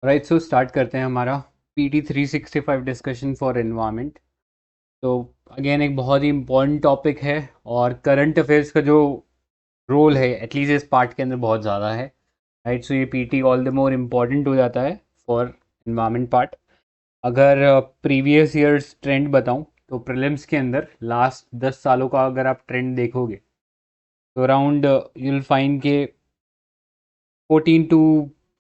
Right, so start करते हैं हमारा PT 365 डिस्कशन फॉर एनवायरनमेंट। तो अगेन एक बहुत ही इम्पोर्टेंट टॉपिक है और करंट अफेयर्स का जो रोल है एटलीस्ट इस पार्ट के अंदर बहुत ज़्यादा है। राइट, सो ये PT all the more important हो जाता है फॉर एनवायरनमेंट पार्ट। अगर प्रीवियस ईयर्स ट्रेंड बताऊं तो प्रीलिम्स के अंदर लास्ट 10 सालों का अगर आप ट्रेंड देखोगे तो अराउंड यू विल फाइंड के 14 to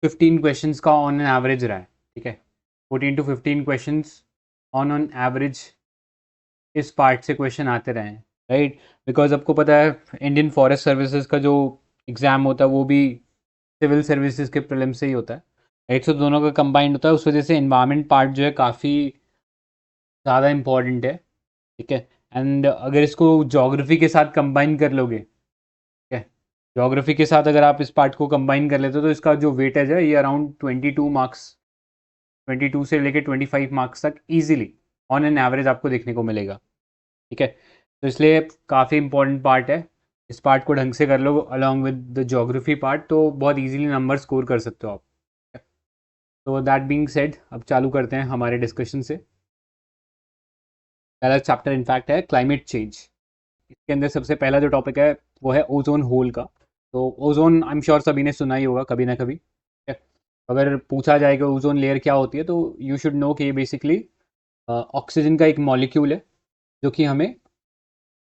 15 क्वेश्चंस का ऑन एन एवरेज रहा है। ठीक है, 14 to 15 क्वेश्चंस ऑन एवरेज इस पार्ट से क्वेश्चन आते रहे हैं। राइट, बिकॉज आपको पता है इंडियन फॉरेस्ट सर्विसेज का जो एग्ज़ाम होता है वो भी सिविल सर्विसेज के प्रीलिम से ही होता है। राइट, सो दोनों का कंबाइंड होता है, उस वजह से इन्वायरमेंट पार्ट जो है काफ़ी ज़्यादा इंपॉर्टेंट है। ठीक है, एंड अगर इसको जोग्राफी के साथ कंबाइन कर लोगे, ठीक है, जोग्राफी के साथ अगर आप इस पार्ट को कंबाइन कर लेते हो तो इसका जो वेटेज है ये अराउंड 22 मार्क्स, 22 से लेके 25 मार्क्स तक ईजिली ऑन एन एवरेज आपको देखने को मिलेगा। ठीक है, तो इसलिए काफ़ी इंपॉर्टेंट पार्ट है। इस पार्ट को ढंग से कर लो along with the geography part तो बहुत इजीली नंबर स्कोर कर सकते हो आप। तो दैट बीइंग सेड अब चालू करते हैं हमारे डिस्कशन से। पहला चैप्टर इनफैक्ट है क्लाइमेट चेंज। इसके अंदर सबसे पहला जो टॉपिक है वो है ओजोन होल का। तो ओजोन आई एम श्योर सभी ने सुना ही होगा कभी ना कभी। ठीक है? अगर पूछा जाए कि ओजोन लेयर क्या होती है तो यू शुड नो कि ये बेसिकली ऑक्सीजन का एक मॉलिक्यूल है जो कि हमें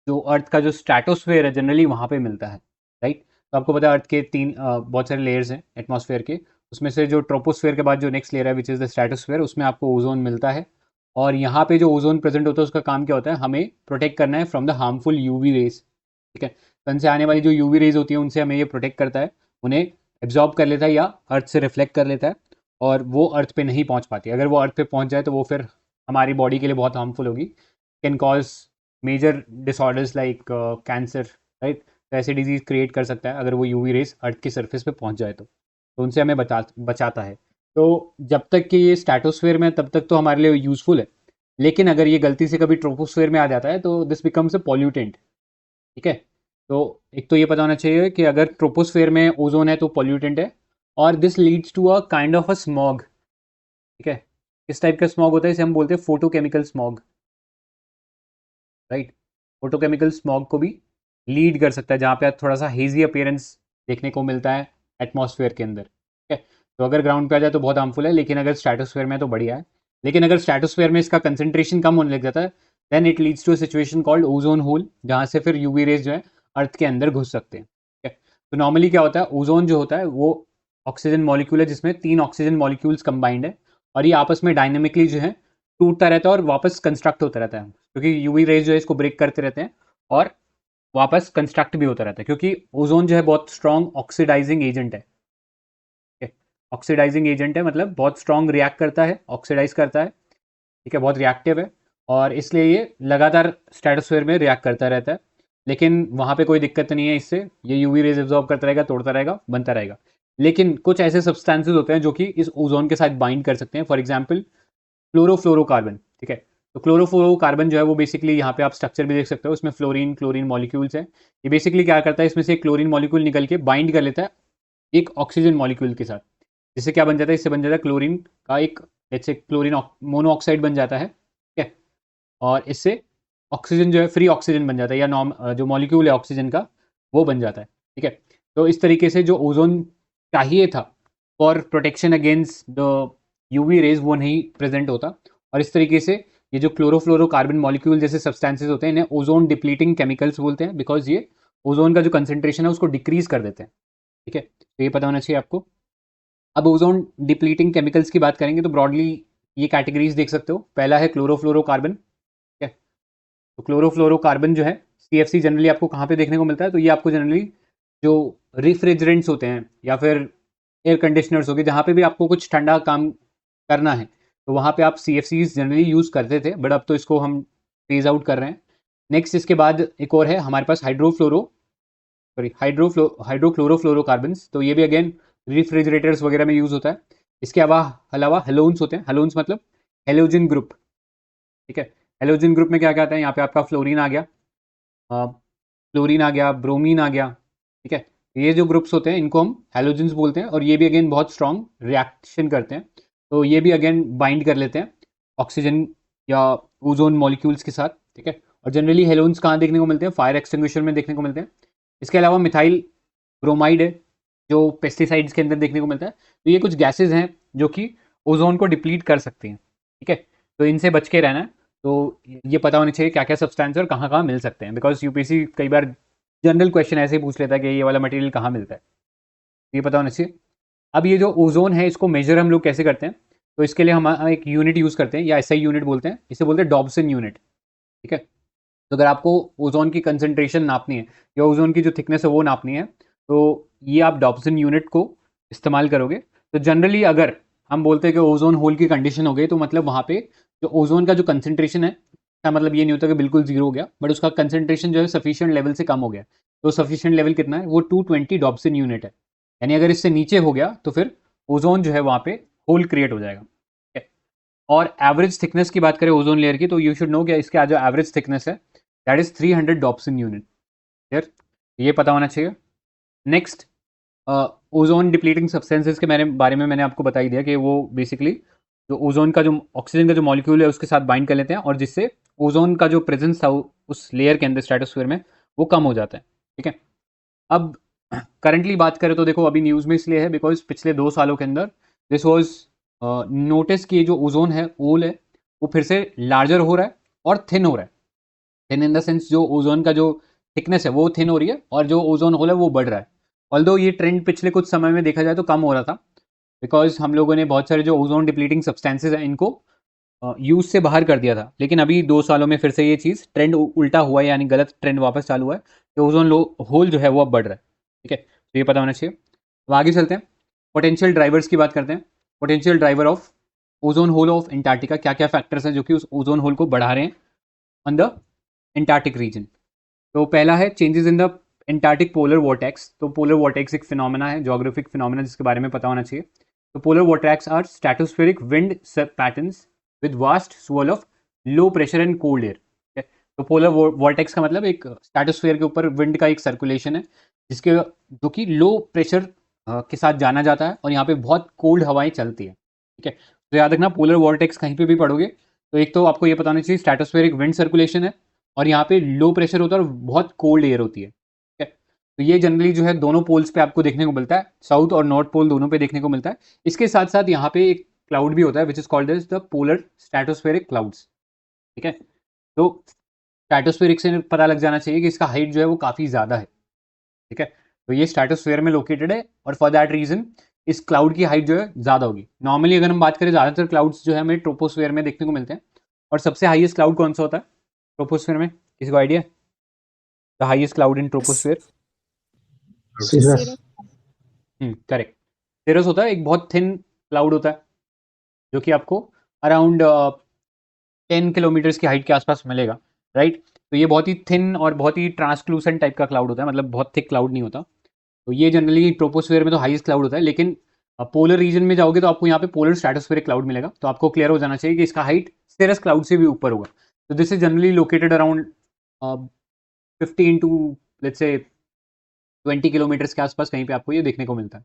जो अर्थ का जो स्ट्रेटोस्फेयर है जनरली वहाँ पे मिलता है। राइट, तो आपको पता है अर्थ के तीन बहुत सारे लेयर्स हैं एटमॉस्फेयर के। उसमें से जो ट्रोपोस्फेयर के बाद जो नेक्स्ट लेयर है विच इज़ द स्ट्रेटोस्फेयर, उसमें आपको ओजोन मिलता है। और यहाँ पे जो ओजोन प्रेजेंट होता है उसका काम क्या होता है, हमें प्रोटेक्ट करना है from the harmful UV rays. ठीक है, सन से आने वाली जो यूवी रेज होती है उनसे हमें ये प्रोटेक्ट करता है, उन्हें एब्जॉर्ब कर लेता है या अर्थ से रिफ्लेक्ट कर लेता है और वो अर्थ पे नहीं पहुँच पाती। अगर वो अर्थ पे पहुँच जाए तो वो फिर हमारी बॉडी के लिए बहुत हार्मफुल होगी, can cause major disorders like cancer. Right, तो ऐसे डिजीज क्रिएट कर सकता है अगर वो यूवी रेस अर्थ की सरफेस पे पहुंच जाए तो उनसे हमें बचाता है। तो जब तक कि ये स्ट्रेटोस्फेयर में तब तक तो हमारे लिए यूजफुल है, लेकिन अगर ये गलती से कभी ट्रोपोस्फेयर में आ जाता है तो दिस बिकम्स अ पॉल्यूटेंट। ठीक है, तो एक तो ये पता होना चाहिए कि अगर ट्रोपोस्फेयर में ओजोन है तो पॉल्यूटेंट है, और this leads to a kind of a smog. ठीक है, इस टाइप का स्मॉग होता है इसे हम बोलते हैं photochemical smog. Right, photochemical smog को भी लीड कर सकता है जहाँ पे थोड़ा सा हेजी अपीयरेंस देखने को मिलता है एटमॉस्फेयर के अंदर। ठीक है, तो अगर ग्राउंड पे आ जाए तो बहुत हार्मफुल है, लेकिन अगर स्ट्रेटोस्फेयर में है तो बढ़िया है। लेकिन अगर स्ट्रेटोस्फेयर में इसका कंसंट्रेशन कम होने लग जाता है then it leads to a situation called ozone hole, जहाँ से फिर यूवी रेज जो है अर्थ के अंदर घुस सकते हैं। ठीक है, तो नॉर्मली क्या होता है, ओजोन जो होता है वो ऑक्सीजन मॉलिक्यूल है जिसमें 3 ऑक्सीजन मॉलिक्यूल्स कंबाइंड है, और ये आपस में डायनेमिकली जो है टूटता रहता है और वापस कंस्ट्रक्ट होता रहता है, क्योंकि यूवी रेज जो है इसको ब्रेक करते रहते हैं और वापस कंस्ट्रक्ट भी होता रहता है, क्योंकि ओजोन जो है बहुत स्ट्रॉन्ग ऑक्सीडाइजिंग एजेंट है। ऑक्सीडाइजिंग एजेंट है मतलब बहुत स्ट्रॉन्ग रिएक्ट करता है, ऑक्सीडाइज करता है। ठीक है, बहुत रिएक्टिव है और इसलिए ये लगातार स्ट्रेटोस्फेयर में रिएक्ट करता रहता है। लेकिन वहाँ पे कोई दिक्कत नहीं है, इससे ये यूवी रेज एब्जॉर्ब करता रहेगा, तोड़ता रहेगा, बनता रहेगा। लेकिन कुछ ऐसे सब्सटेंसेस होते हैं जो कि इस ओजोन के साथ बाइंड कर सकते हैं, फॉर एग्जाम्पल क्लोरोफ्लोरोकार्बन। ठीक है, तो क्लोरोफ्लोरोकार्बन जो है वो बेसिकली यहाँ पे आप स्ट्रक्चर भी देख सकते हो, उसमें फ्लोरीन क्लोरीन मॉलिक्यूल्स हैं। ये बेसिकली क्या करता है, इसमें से एक क्लोरीन मॉलिक्यूल निकल के बाइंड कर लेता है एक ऑक्सीजन मॉलिक्यूल के साथ, जिससे क्या बन जाता है, इससे बन जाता है क्लोरीन का एक, जैसे क्लोरीन मोनोऑक्साइड बन जाता है। ठीक है, और इससे ऑक्सीजन जो है फ्री ऑक्सीजन बन जाता है, या नॉर्म जो मॉलिक्यूल है ऑक्सीजन का वो बन जाता है। ठीक है, तो इस तरीके से जो ओजोन चाहिए था for protection against the UV rays वो नहीं प्रेजेंट होता, और इस तरीके से ये जो क्लोरोफ्लोरोकार्बन मॉलिक्यूल जैसे सब्सटेंसेस होते हैं इन्हें ओजोन डिप्लीटिंग केमिकल्स बोलते हैं, बिकॉज ये ओजोन का जो कंसेंट्रेशन है उसको डिक्रीज कर देते हैं। ठीक है, तो ये पता होना चाहिए आपको। अब ओजोन डिप्लीटिंग केमिकल्स की बात करेंगे तो ब्रॉडली ये कैटेगरीज देख सकते हो। पहला है क्लोरोफ्लोरोकार्बन। ठीक है, तो क्लोरोफ्लोरोकार्बन जो है CFC जनरली आपको कहाँ पे देखने को मिलता है, तो ये आपको जनरली जो रिफ्रिजरेंट्स होते हैं या फिर एयर कंडीशनर्स हो गए, जहाँ पे भी आपको कुछ ठंडा काम करना है तो वहाँ पे आप CFCs जनरली यूज़ करते थे, बट अब तो इसको हम फेज आउट कर रहे हैं। नेक्स्ट इसके बाद एक और है हमारे पास हाइड्रोक्लोरोफ्लोरोकार्बन। तो ये भी अगेन रेफ्रिजरेटर्स वगैरह में यूज़ होता है। इसके अलावा हेलोन्स होते हैं, हेलोन्स मतलब हेलोजन ग्रुप। ठीक है, हेलोजन ग्रुप में क्या क्या आता है, यहाँ पे आपका फ्लोरीन आ गया, फ्लोरीन आ गया, ब्रोमीन आ गया। ठीक है, ये जो ग्रुप्स होते हैं इनको हम हेलोजेंस बोलते हैं, और ये भी अगेन बहुत स्ट्रॉन्ग रिएक्शन करते हैं। तो ये भी अगेन बाइंड कर लेते हैं ऑक्सीजन या ओजोन मॉलिक्यूल्स के साथ, ठीक है। और जनरली हेलोन्स कहाँ देखने को मिलते हैं? फायर एक्सटिंग्विशर में देखने को मिलते हैं। इसके अलावा मिथाइल ब्रोमाइड है जो पेस्टिसाइड्स के अंदर देखने को मिलता है। तो ये कुछ गैसेज हैं जो कि ओजोन को डिप्लीट कर सकती हैं, ठीक है। तो इनसे बच के रहना है। तो ये पता होना चाहिए क्या क्या सब्सटेंस और कहाँ कहाँ मिल सकते हैं, बिकॉज यूपीएससी कई बार जनरल क्वेश्चन ऐसे ही पूछ लेता है कि ये वाला मटेरियल कहाँ मिलता है, ये पता होना चाहिए। अब ये जो ओजोन है इसको मेजर हम लोग कैसे करते हैं? तो इसके लिए हम एक यूनिट यूज़ करते हैं या एसआई यूनिट बोलते हैं, इसे बोलते हैं डॉब्सन यूनिट, ठीक है। तो अगर आपको ओजोन की कंसंट्रेशन नापनी है या ओजोन की जो थिकनेस है वो नापनी है, तो ये आप डॉब्सन यूनिट को इस्तेमाल करोगे। तो जनरली अगर हम बोलते हैं कि ओजोन होल की कंडीशन हो गई, तो मतलब वहाँ पे जो ओजोन का जो कंसंट्रेशन है, इसका मतलब ये नहीं होता कि बिल्कुल जीरो हो गया, बट उसका कंसंट्रेशन जो है सफिशिएंट लेवल से कम हो गया। तो सफिशिएंट लेवल कितना है? वो 220 डॉब्सन यूनिट है। यानी अगर इससे नीचे हो गया तो फिर ओजोन जो है वहाँ पे होल क्रिएट हो जाएगा, ठीक है। और एवरेज थिकनेस की बात करें ओजोन लेयर की, तो यू शुड नो कि इसका जो एवरेज थिकनेस है that is 300 Dobson unit, clear? ये पता होना चाहिए। नेक्स्ट, ओजोन डिप्लीटिंग सब्सटेंसेस के बारे में मैंने आपको बता ही दिया कि वो बेसिकली जो ओजोन का जो ऑक्सीजन का जो मॉलिक्यूल है उसके साथ बाइंड कर लेते हैं और जिससे ओजोन का जो प्रेजेंस था उस लेयर के अंदर स्ट्रेटोस्फीयर में वो कम हो जाता है, ठीक है। अब करंटली बात करें तो देखो अभी न्यूज़ में इसलिए है बिकॉज पिछले 2 सालों के अंदर दिस वॉज नोटिस कि जो ओजोन है ओल है वो फिर से लार्जर हो रहा है और थिन हो रहा है। थिन इन द सेंस जो ओजोन का जो थिकनेस है वो थिन हो रही है और जो ओजोन होल है वो बढ़ रहा है। ऑल्दो ये ट्रेंड पिछले कुछ समय में देखा जाए तो कम हो रहा था, बिकॉज हम लोगों ने बहुत सारे जो ओजोन डिप्लीटिंग सब्सटेंसेज हैं इनको यूज से बाहर कर दिया था। लेकिन अभी 2 सालों में फिर से ये चीज़ ट्रेंड उल्टा हुआ है, यानी गलत ट्रेंड वापस चालू हुआ है कि ओजोन होल जो है वो अब बढ़ रहा है, ठीक है। तो ये पता होना चाहिए। तो आगे चलते हैं, पोटेंशियल ड्राइवर्स की बात करते हैं। Potential driver of ozone hole of Antarctica, क्या क्या फैक्टर्स हैं जो कि उस ओजोन होल को बढ़ा रहे हैं ऑन द एंटार्क्टिक रीजन। तो पहला है changes in the Antarctic polar vortex. तो पोलर वॉर्टेक्स एक फिनोमेना है, ज्योग्राफिक फिनोमेना, जिसके बारे में पता होना चाहिए। तो polar vortex are stratospheric wind patterns with vast swirl of low pressure and cold air. तो पोलर वॉर्टेक्स का मतलब एक स्ट्रेटोस्फेयर के ऊपर विंड का एक सर्कुलेशन है जिसके जो कि लो प्रेशर के साथ जाना जाता है और यहाँ पे बहुत कोल्ड हवाएं चलती है, ठीक है। तो याद रखना पोलर वॉर्टेक्स कहीं पे भी पढ़ोगे तो एक तो आपको ये पता होना चाहिए स्ट्रेटोस्फेरिक विंड सर्कुलेशन है और यहाँ पे लो प्रेशर होता है और बहुत कोल्ड एयर होती है, ठीक है। तो ये जनरली जो है दोनों पोल्स पे आपको देखने को मिलता है, साउथ और नॉर्थ पोल दोनों पे देखने को मिलता है। इसके साथ साथ यहाँ पे एक क्लाउड भी होता है which is called as the polar stratospheric clouds, ठीक है। तो स्ट्रेटोस्फेरिक से पता लग जाना चाहिए कि इसका हाइट जो है वो काफ़ी ज़्यादा है, ठीक है। तो ये स्ट्रेटोस्फेयर में लोकेटेड है और फॉर दैट रीजन इस क्लाउड की हाइट जो है ज़्यादा होगी। नॉर्मली अगर हम बात करें ज़्यादातर क्लाउड्स जो है हमें ट्रोपोस्फेयर में देखने को मिलते हैं। और सबसे हाईएस्ट क्लाउड कौन सा होता है ट्रोपोस्फेयर में, किसी को idea? The highest cloud in troposphere? Cirrus. Correct, cirrus होता है। एक बहुत थिन क्लाउड होता है जो कि आपको अराउंड 10 किलोमीटर्स की हाइट के आसपास मिलेगा, राइट। तो ये बहुत ही थिन और बहुत ही ट्रांसक्लूसेंट टाइप का क्लाउड होता है, मतलब बहुत थिक क्लाउड नहीं होता। तो ये जनरली ट्रोपोस्फेयर में तो हाईएस्ट क्लाउड होता है, लेकिन पोलर रीजन में जाओगे तो आपको यहाँ पे पोलर स्ट्रेटोस्फेरिक क्लाउड मिलेगा। तो आपको क्लियर हो जाना चाहिए कि इसका हाइट सर्रस क्लाउड से भी ऊपर होगा। तो this is generally located around 15 to let's say 20 kilometres के आसपास कहीं पे आपको ये देखने को मिलता है,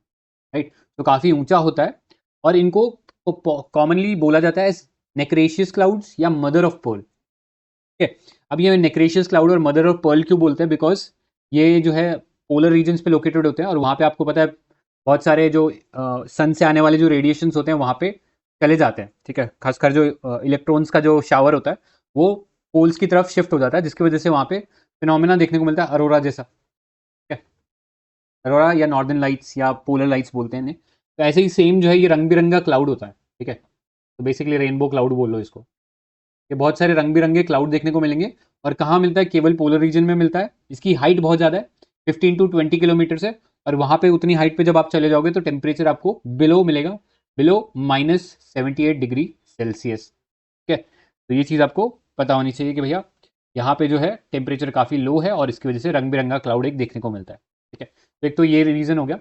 राइट। तो काफ़ी ऊंचा होता है और इनको कॉमनली बोला जाता है नेक्रेशियस क्लाउड्स या मदर ऑफ पर्ल, ठीक है। अब ये नेक्रेशियस क्लाउड और मदर ऑफ पर्ल क्यों बोलते हैं? बिकॉज ये जो है पोलर रीजन्स पे लोकेटेड होते हैं और वहाँ पे आपको पता है बहुत सारे जो सन से आने वाले जो रेडिएशंस होते हैं वहाँ पे चले जाते हैं, ठीक है। खासकर जो इलेक्ट्रॉन्स का जो शावर होता है वो पोल्स की तरफ शिफ्ट हो जाता है, जिसकी वजह से वहाँ पे फिनोमेना देखने को मिलता है अरोरा जैसा, ठीक है। अरोरा या नॉर्दर्न लाइट्स या पोलर लाइट्स बोलते हैं इन्हें। तो ऐसे ही सेम जो है ये रंग बिरंगा क्लाउड होता है, ठीक है। तो बेसिकली रेनबो क्लाउड बोल लो इसको। ये बहुत सारे रंग बिरंगे क्लाउड देखने को मिलेंगे और कहाँ मिलता है? केवल पोलर रीजन में मिलता है। इसकी हाइट बहुत ज़्यादा है, 15 टू 20 किलोमीटर से। और वहाँ पे उतनी हाइट पे जब आप चले जाओगे तो टेम्परेचर आपको बिलो मिलेगा, बिलो -78 डिग्री सेल्सियस, ठीक है। तो ये चीज़ आपको पता होनी चाहिए कि भैया यहाँ पे जो है टेम्परेचर काफ़ी लो है और इसकी वजह से रंग बिरंगा क्लाउड एक देखने को मिलता है, ठीक है। तो एक तो ये रीज़न हो गया।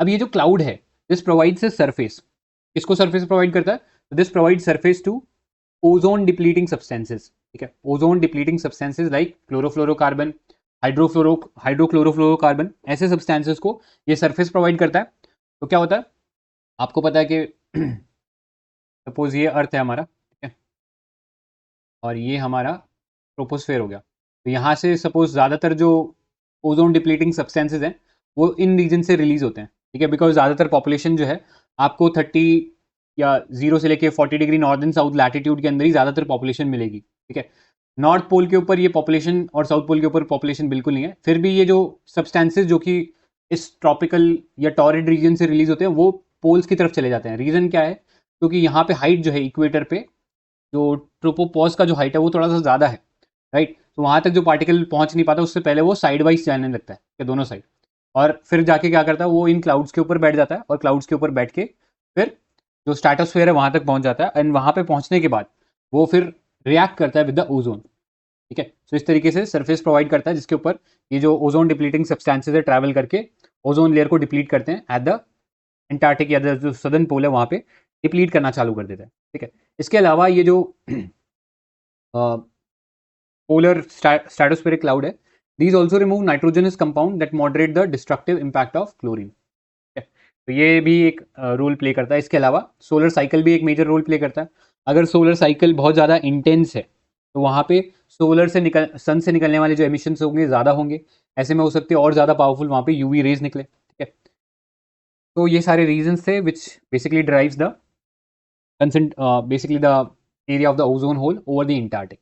अब ये जो क्लाउड है दिस प्रोवाइड्स ए सरफेस, किसको सरफेस प्रोवाइड करता है? This provide surface to ozone depleting substances, ठीक है। Ozone depleting substances like chlorofluorocarbon, hydrochlorofluorocarbon, ऐसे सब्सटेंसेस को ये सरफेस प्रोवाइड करता है। तो क्या होता है आपको पता है कि सपोज ये अर्थ है हमारा, ठीक है, और ये हमारा ट्रोपोस्फेयर हो गया। तो यहाँ से सपोज ज़्यादातर जो ओजोन डिप्लीटिंग सब्सटेंसेज हैं वो इन रीजन से रिलीज होते हैं, ठीक है, बिकॉज ज़्यादातर पॉपुलेशन जो है आपको 30 या 0 से लेके 40 degree north and south latitude के अंदर ही ज़्यादातर पॉपुलेशन मिलेगी, ठीक है। नॉर्थ पोल के ऊपर ये पॉपुलेशन और साउथ पोल के ऊपर पॉपुलेशन बिल्कुल नहीं है। फिर भी ये जो सब्सटेंसेज जो कि इस ट्रॉपिकल या टॉरिड रीजन से रिलीज होते हैं वो पोल्स की तरफ चले जाते हैं। रीज़न क्या है? क्योंकि यहाँ पे हाइट जो है इक्वेटर पे जो ट्रोपोपॉज का जो हाइट है वो थोड़ा सा ज़्यादा है, राइट। तो वहाँ तक जो पार्टिकल पहुँच नहीं पाता उससे पहले वो साइड वाइज जाने लगता है कि दोनों साइड, और फिर जाके क्या करता है वो इन क्लाउड्स के ऊपर बैठ जाता है और क्लाउड्स के ऊपर बैठ के फिर जो स्ट्रेटोस्फेयर है वहाँ तक पहुँच जाता है। एंड वहाँ पे पहुँचने के बाद वो फिर रिएक्ट करता है विद द ओजोन, ठीक है। तो इस तरीके से सरफेस प्रोवाइड करता है जिसके ऊपर ये जो ओजोन डिप्लीटिंग सब्सटेंसेज है ट्रैवल करके ओजोन लेयर को डिप्लीट करते हैं एट द एंटार्क्टिक या जो सदर्न पोल है वहाँ पे डिप्लीट करना चालू कर देता है, ठीक है। इसके अलावा ये जो पोलर स्ट्रेटोस्फेरिक क्लाउड है, these also remove nitrogenous compound that moderate the destructive impact of chlorine, तो ये भी एक रोल प्ले करता है। इसके अलावा सोलर साइकिल भी एक मेजर रोल प्ले करता है। अगर सोलर साइकिल बहुत ज़्यादा इंटेंस है तो वहाँ पे सन से निकलने वाले जो एमिशंस होंगे ज़्यादा होंगे, ऐसे में हो सकते हैं और ज़्यादा पावरफुल वहाँ पे यूवी रेज निकले, ठीक है। तो ये सारे रीजंस थे which basically drives the basically the area of the ozone hole over the Antarctic.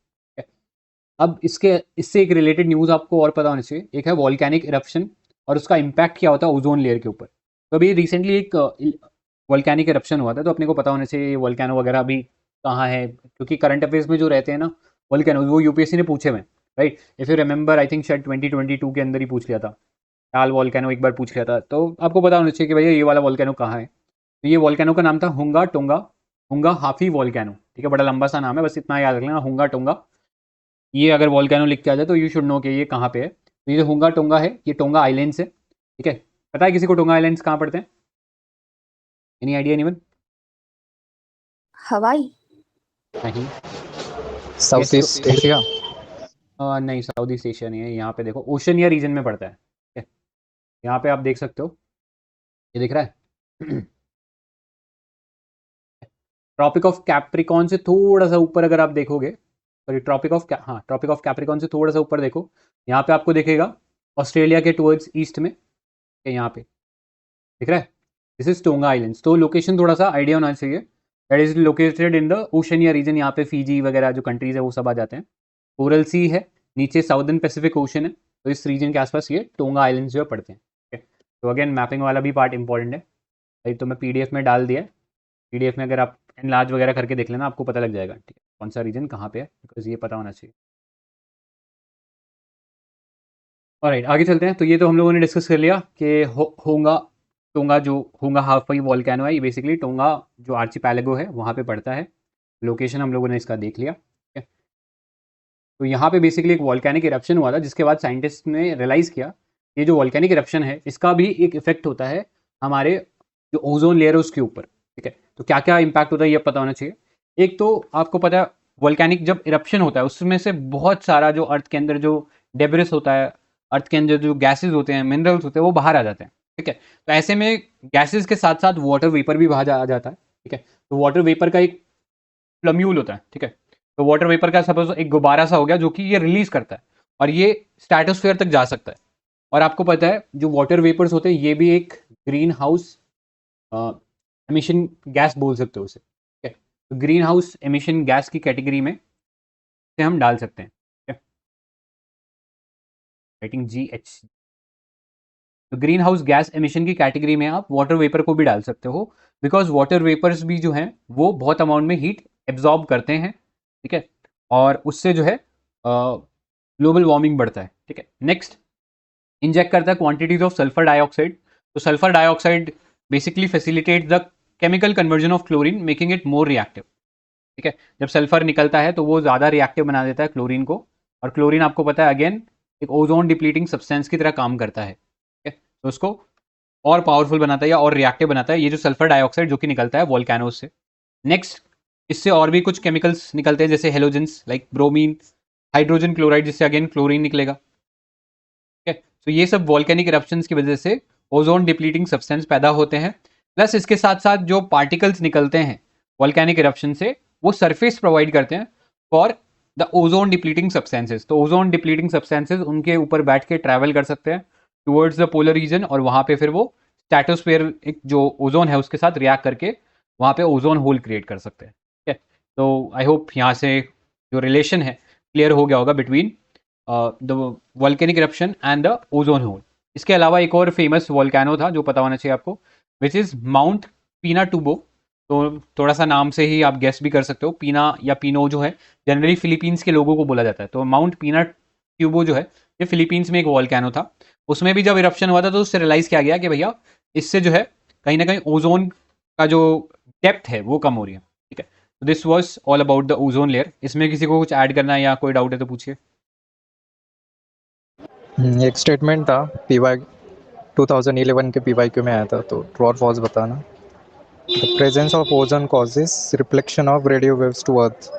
अब इससे एक रिलेटेड न्यूज़ आपको और पता होना चाहिए। एक है वॉल्केनिक इरप्शन और उसका इम्पैक्ट क्या होता है ओजोन लेयर के ऊपर। तो अभी रिसेंटली एक वॉल्केनिक इरप्शन हुआ था, तो अपने को पता होना चाहिए वॉल्केनो वगैरह अभी कहाँ है, क्योंकि करंट अफेयर्स में जो रहते हैं ना वॉल्केनो वो यूपीएससी ने पूछे हुए, right. If you remember I think शायद 2022 के अंदर ही पूछ लिया था, टाल वॉल्केनो एक बार पूछ लिया था। तो आपको पता होना चाहिए कि भैया ये वाला वॉल्केनो कहाँ है। तो ये वॉल्केनो का नाम था हुंगा हाफी वॉल्केनो, ठीक है। बड़ा लंबा सा नाम है, बस इतना याद रख लेना हुंगा टोंगा। ये अगर वॉल्केनो लिख के आ जाए तो यू शुड नो कि ये कहाँ पे है। तो ये जो हुंगा टोंगा है ये टोंगा आइलैंड्स है, ठीक है। पता है किसी को टोंगा आइलैंड्स कहाँ पड़ते हैं? Any idea anyone? हवाई? नहीं, साउथ ईस्ट एशिया? नहीं साउथ ईस्ट एशिया नहीं है। यहाँ पे देखो ओशनिया रीजन में पड़ता है, ठीक है। यहाँ पे आप देख सकते हो, ये दिख रहा है ट्रॉपिक ऑफ कैप्रिकॉन से थोड़ा सा ऊपर अगर आप देखोगे, सॉरी ट्रॉपिक ऑफ कैप्रिकॉन से थोड़ा सा ऊपर देखो, यहाँ पे आपको दिखेगा ऑस्ट्रेलिया के टुवर्ड्स ईस्ट में, यहाँ पे दिख रहा है, दिस इज टोंगा आइलैंड्स। तो लोकेशन थोड़ा सा आइडिया होना चाहिए। That is located in the Oceania region. यहाँ पे फीजी वगैरह जो कंट्रीज है वो सब आ जाते हैं। कोरल सी है, नीचे साउदर्न पैसिफिक ओशन है, तो इस रीजन के आसपास ये टोंगा आइलैंड्स जो है पड़ते हैं, ठीक है। तो अगेन मैपिंग वाला भी पार्ट इंपॉर्टेंट है, भाई तो मैं पीडीएफ में डाल दिया है। पीडीएफ में अगर आप एनलार्ज वगैरह करके देख लेना आपको पता लग जाएगा, ठीक है, कौन सा रीजन कहाँ पे है, बिकॉज ये पता होना चाहिए। ऑलराइट, आगे चलते हैं। तो ये तो हम लोगों ने डिस्कस कर लिया कि होंगा हाफी वॉल्केनो है, ये बेसिकली टोंगा जो आर्चिपेलागो है वहाँ पे पड़ता है। लोकेशन हम लोगों ने इसका देख लिया, ठीक है। तो यहाँ पे बेसिकली एक वॉल्केनिक इरप्शन हुआ था जिसके बाद साइंटिस्ट ने रियलाइज़ किया ये जो वॉल्केनिक इरप्शन है इसका भी एक इफेक्ट होता है हमारे जो ओजोन लेयर है उसके ऊपर, ठीक है। तो क्या क्या इंपैक्ट होता है ये पता होना चाहिए। एक तो आपको पता है वॉल्केनिक जब इरप्शन होता है उसमें से बहुत सारा जो अर्थ के अंदर जो डेब्रिस होता है, अर्थ के अंदर जो गैसेज होते हैं, मिनरल्स होते हैं, वो बाहर आ जाते हैं, ठीक है। तो ऐसे में गैसेज के साथ साथ वाटर वेपर भी बाहर आ जाता है, ठीक है। तो वाटर वेपर का एक प्लम्यूल होता है, ठीक है। तो वाटर वेपर का सपोज एक गुब्बारा सा हो गया जो कि ये रिलीज करता है और ये स्ट्रेटोस्फेयर तक जा सकता है। और आपको पता है जो वाटर वेपर्स होते हैं ये भी एक ग्रीन हाउस एमिशन गैस बोल सकते हो उसे, ठीक है। तो ग्रीन हाउस एमिशन गैस की कैटेगरी में से हम डाल सकते हैं, ठीक है, राइटिंग GH। तो ग्रीन हाउस गैस एमिशन की कैटेगरी में आप वाटर वेपर को भी डाल सकते हो, बिकॉज वाटर वेपर्स भी जो हैं वो बहुत अमाउंट में हीट एब्जॉर्ब करते हैं, ठीक है। और उससे जो है ग्लोबल वार्मिंग बढ़ता है, ठीक है। नेक्स्ट, इंजेक्ट करता है क्वांटिटीज ऑफ सल्फर डाइऑक्साइड। तो sulphur dioxide basically facilitate the chemical conversion of chlorine making it more reactive, ठीक है। जब सल्फर निकलता है तो वो ज़्यादा रिएक्टिव बना देता है क्लोरीन को, और क्लोरीन आपको पता है अगेन एक ओजोन डिप्लीटिंग सब्सटेंस की तरह काम करता है, ठीक है। तो उसको और पावरफुल बनाता है या और रिएक्टिव बनाता है ये जो सल्फर डाइऑक्साइड जो कि निकलता है वॉल्केनोज से। नेक्स्ट, इससे और भी कुछ केमिकल्स निकलते हैं जैसे halogens like bromine, hydrogen chloride जिससे अगेन क्लोरीन निकलेगा, ठीक है। तो ये सब वॉल्केनिक इरप्शंस की वजह से ओजोन डिप्लीटिंग सब्सटेंस पैदा होते हैं। प्लस इसके साथ साथ जो पार्टिकल्स निकलते हैं वॉल्केनिक इरप्शन से वो सरफेस प्रोवाइड करते हैं for the ozone depleting substances. तो ओजोन डिप्लीटिंग सब्सटेंसेस उनके ऊपर बैठ के ट्रैवल कर सकते हैं टुवर्ड्स द पोलर रीजन, और वहाँ पे फिर वो स्ट्रेटोस्फेयर एक जो ओजोन है उसके साथ रिएक्ट करके वहाँ पे ओजोन होल क्रिएट कर सकते हैं। ठीक है, तो आई होप यहाँ से जो रिलेशन है क्लियर हो गया होगा between the volcanic eruption and the ozone hole. इसके अलावा एक और फेमस वॉल्केनो था जो पता होना चाहिए आपको, विच इज़ माउंट पिनाटुबो। तो थोड़ा सा नाम से ही आप गेस भी कर सकते हो, पीना या पिनो जो है जनरली फिलीपींस के लोगों को बोला जाता है। तो माउंट पिनाट्यूबो जो है ये फिलीपींस में एक वॉल्केनो था। उसमें भी जब इरप्शन हुआ था तो उससे रियलाइज़ किया गया कि भैया इससे जो है कहीं ना कहीं ओजोन का जो डेप्थ है वो कम हो रही है। ठीक है, तो this was all about the ozone layer. इसमें किसी को कुछ ऐड करना है या कोई डाउट है तो पूछिए। एक स्टेटमेंट था पीवाई 2011 के पीवाईक्यू में आया था, तो ट्रू और फॉल्स बताना। The presence of ozone causes reflection of radio waves to earth.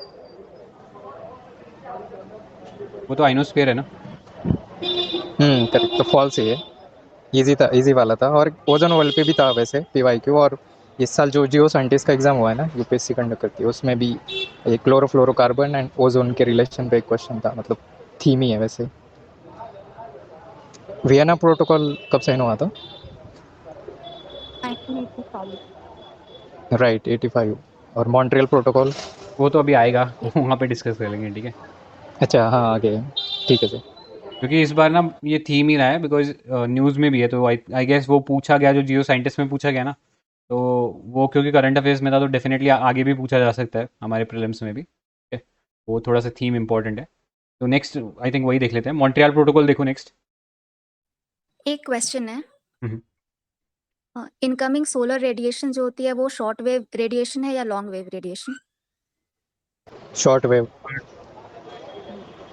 वो तो आइनोस्फीयर है ना। करेक्ट, तो फॉल्स ही है। इजी था, इजी वाला था। और ओजोन वर्ल्ड पे भी था वैसे पीवाईक्यू। और इस साल जो जियो साइंटिस्ट का एग्जाम हुआ है ना, यूपीएससी कंडक्ट करती है, उसमें भी एक क्लोरोफ्लोरोकार्बन एंड ओजोन के रिलेशन पे एक क्वेश्चन था, मतलब थीम ही है वैसे। वियना प्रोटोकॉल कब साइन हुआ था? 1985। राइट, 85। और मॉन्ट्रियल प्रोटोकॉल? वो तो अभी आएगा वहाँ पे डिस्कस कर लेंगे। ठीक है, अच्छा, हाँ, आगे। ठीक है सर। क्योंकि इस बार ना ये थीम ही रहा है, बिकॉज न्यूज़ में भी है, तो आई गेस वो पूछा गया जो जियो साइंटिस्ट में पूछा गया ना, तो वो क्योंकि करंट अफेयर्स में था तो डेफिनेटली आगे भी पूछा जा सकता है हमारे प्रीलिम्स में भी। ठीक है, वो थोड़ा सा थीम इंपॉर्टेंट है। तो नेक्स्ट आई थिंक वही देख लेते हैं, मॉन्ट्रियल प्रोटोकॉल देखो नेक्स्ट। एक क्वेश्चन है, इनकमिंग सोलर रेडिएशन जो होती है वो शॉर्ट वेव रेडिएशन है या long wave radiation? Short wave.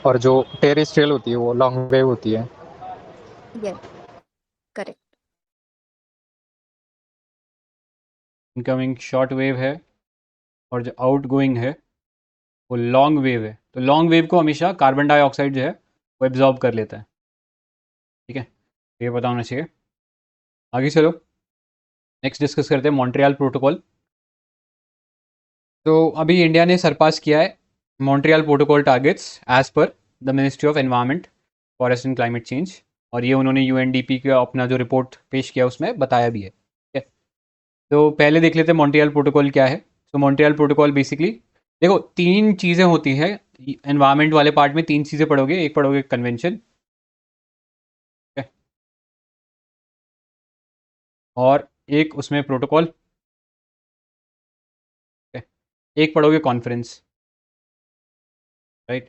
और जो टेरेस्ट्रियल होती है वो लॉन्ग वेव होती है। Yes, correct. Incoming short wave है और जो आउट गोइंग है वो लॉन्ग वेव है। तो लॉन्ग वेव को हमेशा कार्बन डाइऑक्साइड जो है वो एब्जॉर्ब कर लेता है। ठीक है, ये पता होना चाहिए। आगे चलो, नेक्स्ट डिस्कस करते हैं मॉन्ट्रियल प्रोटोकॉल। तो अभी इंडिया ने सरपास किया है Montreal protocol targets as per the ministry of environment, forest and climate change, और ये उन्होंने यूएनडीपी का अपना जो रिपोर्ट पेश किया उसमें बताया भी है। ठीक है, तो पहले देख लेते हैं मॉन्ट्रियल प्रोटोकॉल क्या है। तो मॉन्ट्रियल प्रोटोकॉल बेसिकली देखो तीन चीज़ें होती हैं एनवायरनमेंट वाले पार्ट में, तीन चीज़ें पढ़ोगे। एक पढ़ोगे कन्वेंशन, और एक उसमें प्रोटोकॉल, एक पढ़ोगे conference. Right,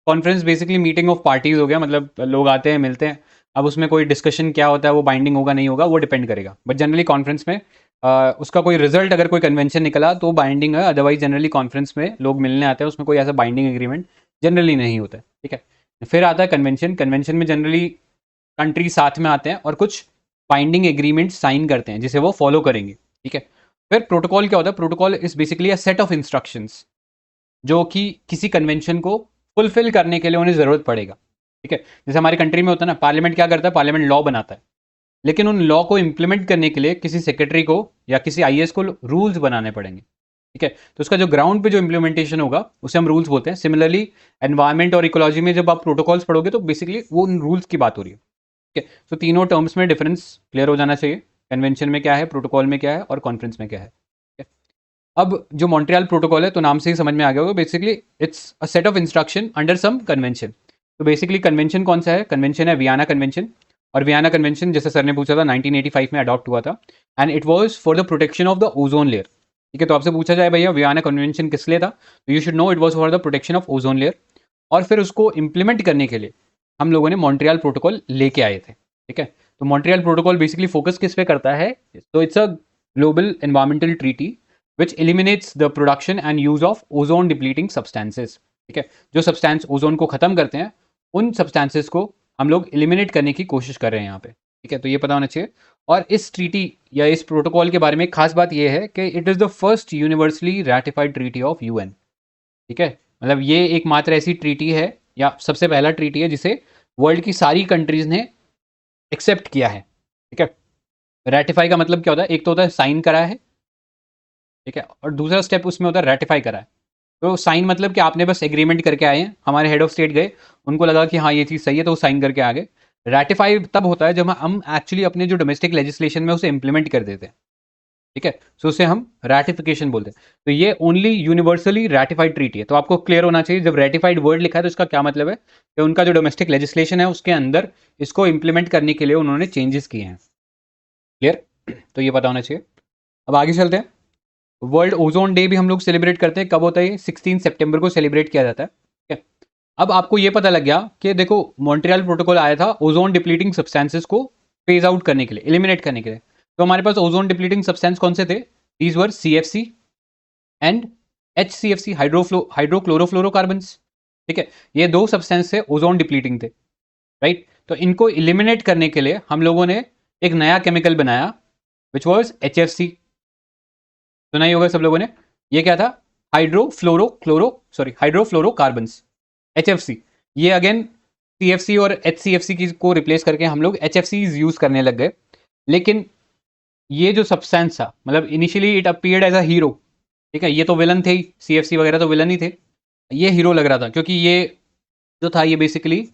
conference basically meeting of parties हो गया, मतलब लोग आते हैं मिलते हैं। अब उसमें कोई डिस्कशन क्या होता है, वो बाइंडिंग होगा नहीं होगा वो डिपेंड करेगा, बट जनरली कॉन्फ्रेंस में उसका कोई रिजल्ट अगर कोई कन्वेंशन निकला तो बाइंडिंग है, अदरवाइज जनरली कॉन्फ्रेंस में लोग मिलने आते हैं, उसमें कोई ऐसा बाइंडिंग एग्रीमेंट जनरली नहीं होता है। ठीक है, फिर आता है कन्वेंशन। कन्वेंशन में जनरली कंट्री साथ में आते हैं और कुछ बाइंडिंग एग्रीमेंट साइन करते हैं जिसे वो फॉलो करेंगे। ठीक है, फिर प्रोटोकॉल क्या होता है? Protocol is basically a set of instructions जो कि किसी कन्वेंशन को फुलफिल करने के लिए उन्हें ज़रूरत पड़ेगा। ठीक है, जैसे हमारी कंट्री में होता है ना, पार्लियामेंट क्या करता है? पार्लियामेंट लॉ बनाता है, लेकिन उन लॉ को इंप्लीमेंट करने के लिए किसी सेक्रेटरी को या किसी आईएएस को रूल्स बनाने पड़ेंगे। ठीक है, तो उसका जो ग्राउंड पे जो इम्प्लीमेंटेशन होगा उसे हम रूल्स बोलते हैं। सिमिलरली एनवायरमेंट और इकोलॉजी में जब आप प्रोटोकॉल्स पढ़ोगे तो बेसिकली वो उन रूल्स की बात हो रही है। ठीक है, तो तीनों टर्म्स में डिफरेंस क्लियर हो जाना चाहिए, कन्वेंशन में क्या है, प्रोटोकॉल में क्या है, और कॉन्फ्रेंस में क्या है। अब जो मॉन्ट्रियल प्रोटोकॉल है तो नाम से ही समझ में आ गया होगा, basically it's a set of instruction under some convention. तो बेसिकली कन्वेंशन कौन सा है? कन्वेंशन है वियना कन्वेंशन। और वियना कन्वेंशन जैसे सर ने पूछा था 1985 में अडॉप्ट हुआ था, and it was for the protection of the ozone layer. ठीक है, तो आपसे पूछा जाए भैया वियना कन्वेंशन किस लिए था, तो you should no it was for the protection of ozone layer. और फिर उसको इंप्लीमेंट करने के लिए हम लोगों ने मॉन्ट्रियल प्रोटोकॉल लेके आए थे। ठीक है, तो मॉन्ट्रियल प्रोटोकॉल बेसिकली फोकस किस पे करता है? तो it's a global environmental treaty which eliminates the production and use of ozone depleting substances। ठीक है, जो सब्सटेंस ओजोन को खत्म करते हैं उन सब्सटेंसेस को हम लोग एलिमिनेट करने की कोशिश कर रहे हैं यहाँ पे। ठीक है, तो ये पता होना चाहिए। और इस ट्रीटी या इस प्रोटोकॉल के बारे में एक खास बात ये है कि it is the first universally ratified treaty of UN. ठीक है, मतलब ये एकमात्र ऐसी ट्रीटी है या सबसे पहला ट्रीटी है जिसे वर्ल्ड की सारी कंट्रीज ने एक्सेप्ट किया है। ठीक है, रैटिफाई का मतलब क्या होता है? एक तो होता है साइन करा है, ठीक है, और दूसरा स्टेप उसमें होता है रेटिफाई करा है। तो साइन मतलब कि आपने बस एग्रीमेंट करके आए हैं, हमारे हेड ऑफ स्टेट गए, उनको लगा कि हाँ ये चीज़ सही है तो वो साइन करके आ गए। रेटिफाई तब होता है जब हम एक्चुअली अपने जो डोमेस्टिक लेजिस्लेशन में उसे इम्प्लीमेंट कर देते हैं। ठीक है, सो उसे हम रैटिफिकेशन बोलते हैं। तो ये ओनली यूनिवर्सली रैटिफाइड ट्रीटी है। तो आपको क्लियर होना चाहिए, जब रैटिफाइड वर्ड लिखा है तो इसका क्या मतलब है कि उनका जो डोमेस्टिक लेजिस्लेशन है उसके अंदर इसको इंप्लीमेंट करने के लिए उन्होंने चेंजेस किए हैं। क्लियर? तो ये पता होना चाहिए। अब आगे चलते हैं। वर्ल्ड ओजोन डे भी हम लोग सेलिब्रेट करते हैं। कब होता है ये? 16 सितंबर को सेलिब्रेट किया जाता है। ठीक है, अब आपको ये पता लग गया कि देखो मॉन्ट्रियल प्रोटोकॉल आया था ओजोन डिप्लीटिंग सब्सटेंसेस को फेज आउट करने के लिए, एलिमिनेट करने के लिए। तो हमारे पास ओजोन डिप्लीटिंग सब्सटेंस कौन से थे? These were CFC and HCFC, हाइड्रोक्लोरोफ्लोरोकार्बन्स। ठीक है, ये दो सब्सटेंस से ओजोन डिप्लीटिंग थे, राइट। तो इनको एलिमिनेट करने के लिए हम लोगों ने एक नया केमिकल बनाया विच वॉज HFC। सुना ही होगा सब लोगों ने। ये क्या था? हाइड्रोफ्लोरोकार्बन्स, HFC। ये अगेन CFC और HCFC को रिप्लेस करके हम लोग HFC यूज करने लग गए। लेकिन ये जो सब्सटेंस था, मतलब initially it appeared as a hero. ठीक है, ये तो विलन थे ही, CFC वगैरह तो विलन ही थे, ये हीरो लग रहा था क्योंकि ये जो था ये बेसिकली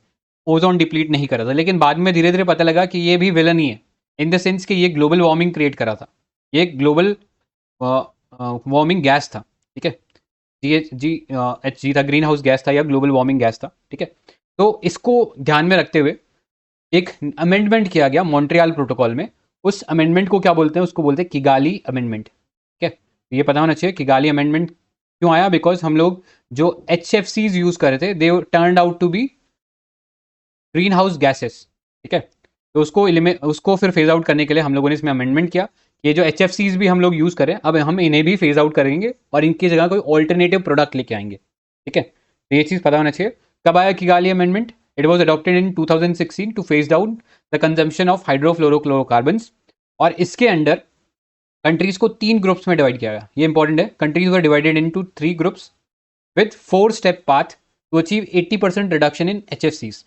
ओजोन डिप्लीट नहीं कर रहा था। लेकिन बाद में धीरे धीरे पता लगा कि ये भी विलन ही है, इन द सेंस कि ये ग्लोबल वार्मिंग क्रिएट करा था। ये ग्लोबल वार्मिंग गैस था। ठीक है, GHG था, ग्रीन हाउस गैस था या ग्लोबल वार्मिंग गैस था। ठीक है, तो इसको ध्यान में रखते हुए एक अमेंडमेंट किया गया मॉन्ट्रियल प्रोटोकॉल में। उस अमेंडमेंट को क्या बोलते हैं? उसको बोलते हैं किगाली अमेंडमेंट। ठीक है, ये पता होना चाहिए किगाली अमेंडमेंट क्यों आया। बिकॉज हम लोग जो HFCs यूज कर रहे थे they turned out to be greenhouse gases. ठीक है, तो उसको फिर फेज आउट करने के लिए हम लोगों ने इसमें अमेंडमेंट किया। ये जो HFCs भी हम लोग यूज करें, अब हम इन्हें भी फेज आउट करेंगे और इनकी जगह कोई ऑल्टरनेटिव प्रोडक्ट लेके आएंगे। ठीक है, तो ये चीज़ पता होना चाहिए। कब आया Kigali amendment? It was adopted in 2016 to phase down the consumption of hydrofluorochlorocarbons. और इसके अंडर कंट्रीज को 3 ग्रुप्स में डिवाइड किया गया। ये इंपॉर्टेंट है। Countries were divided into 3 groups with 4 step path to achieve 80% reduction in HFCs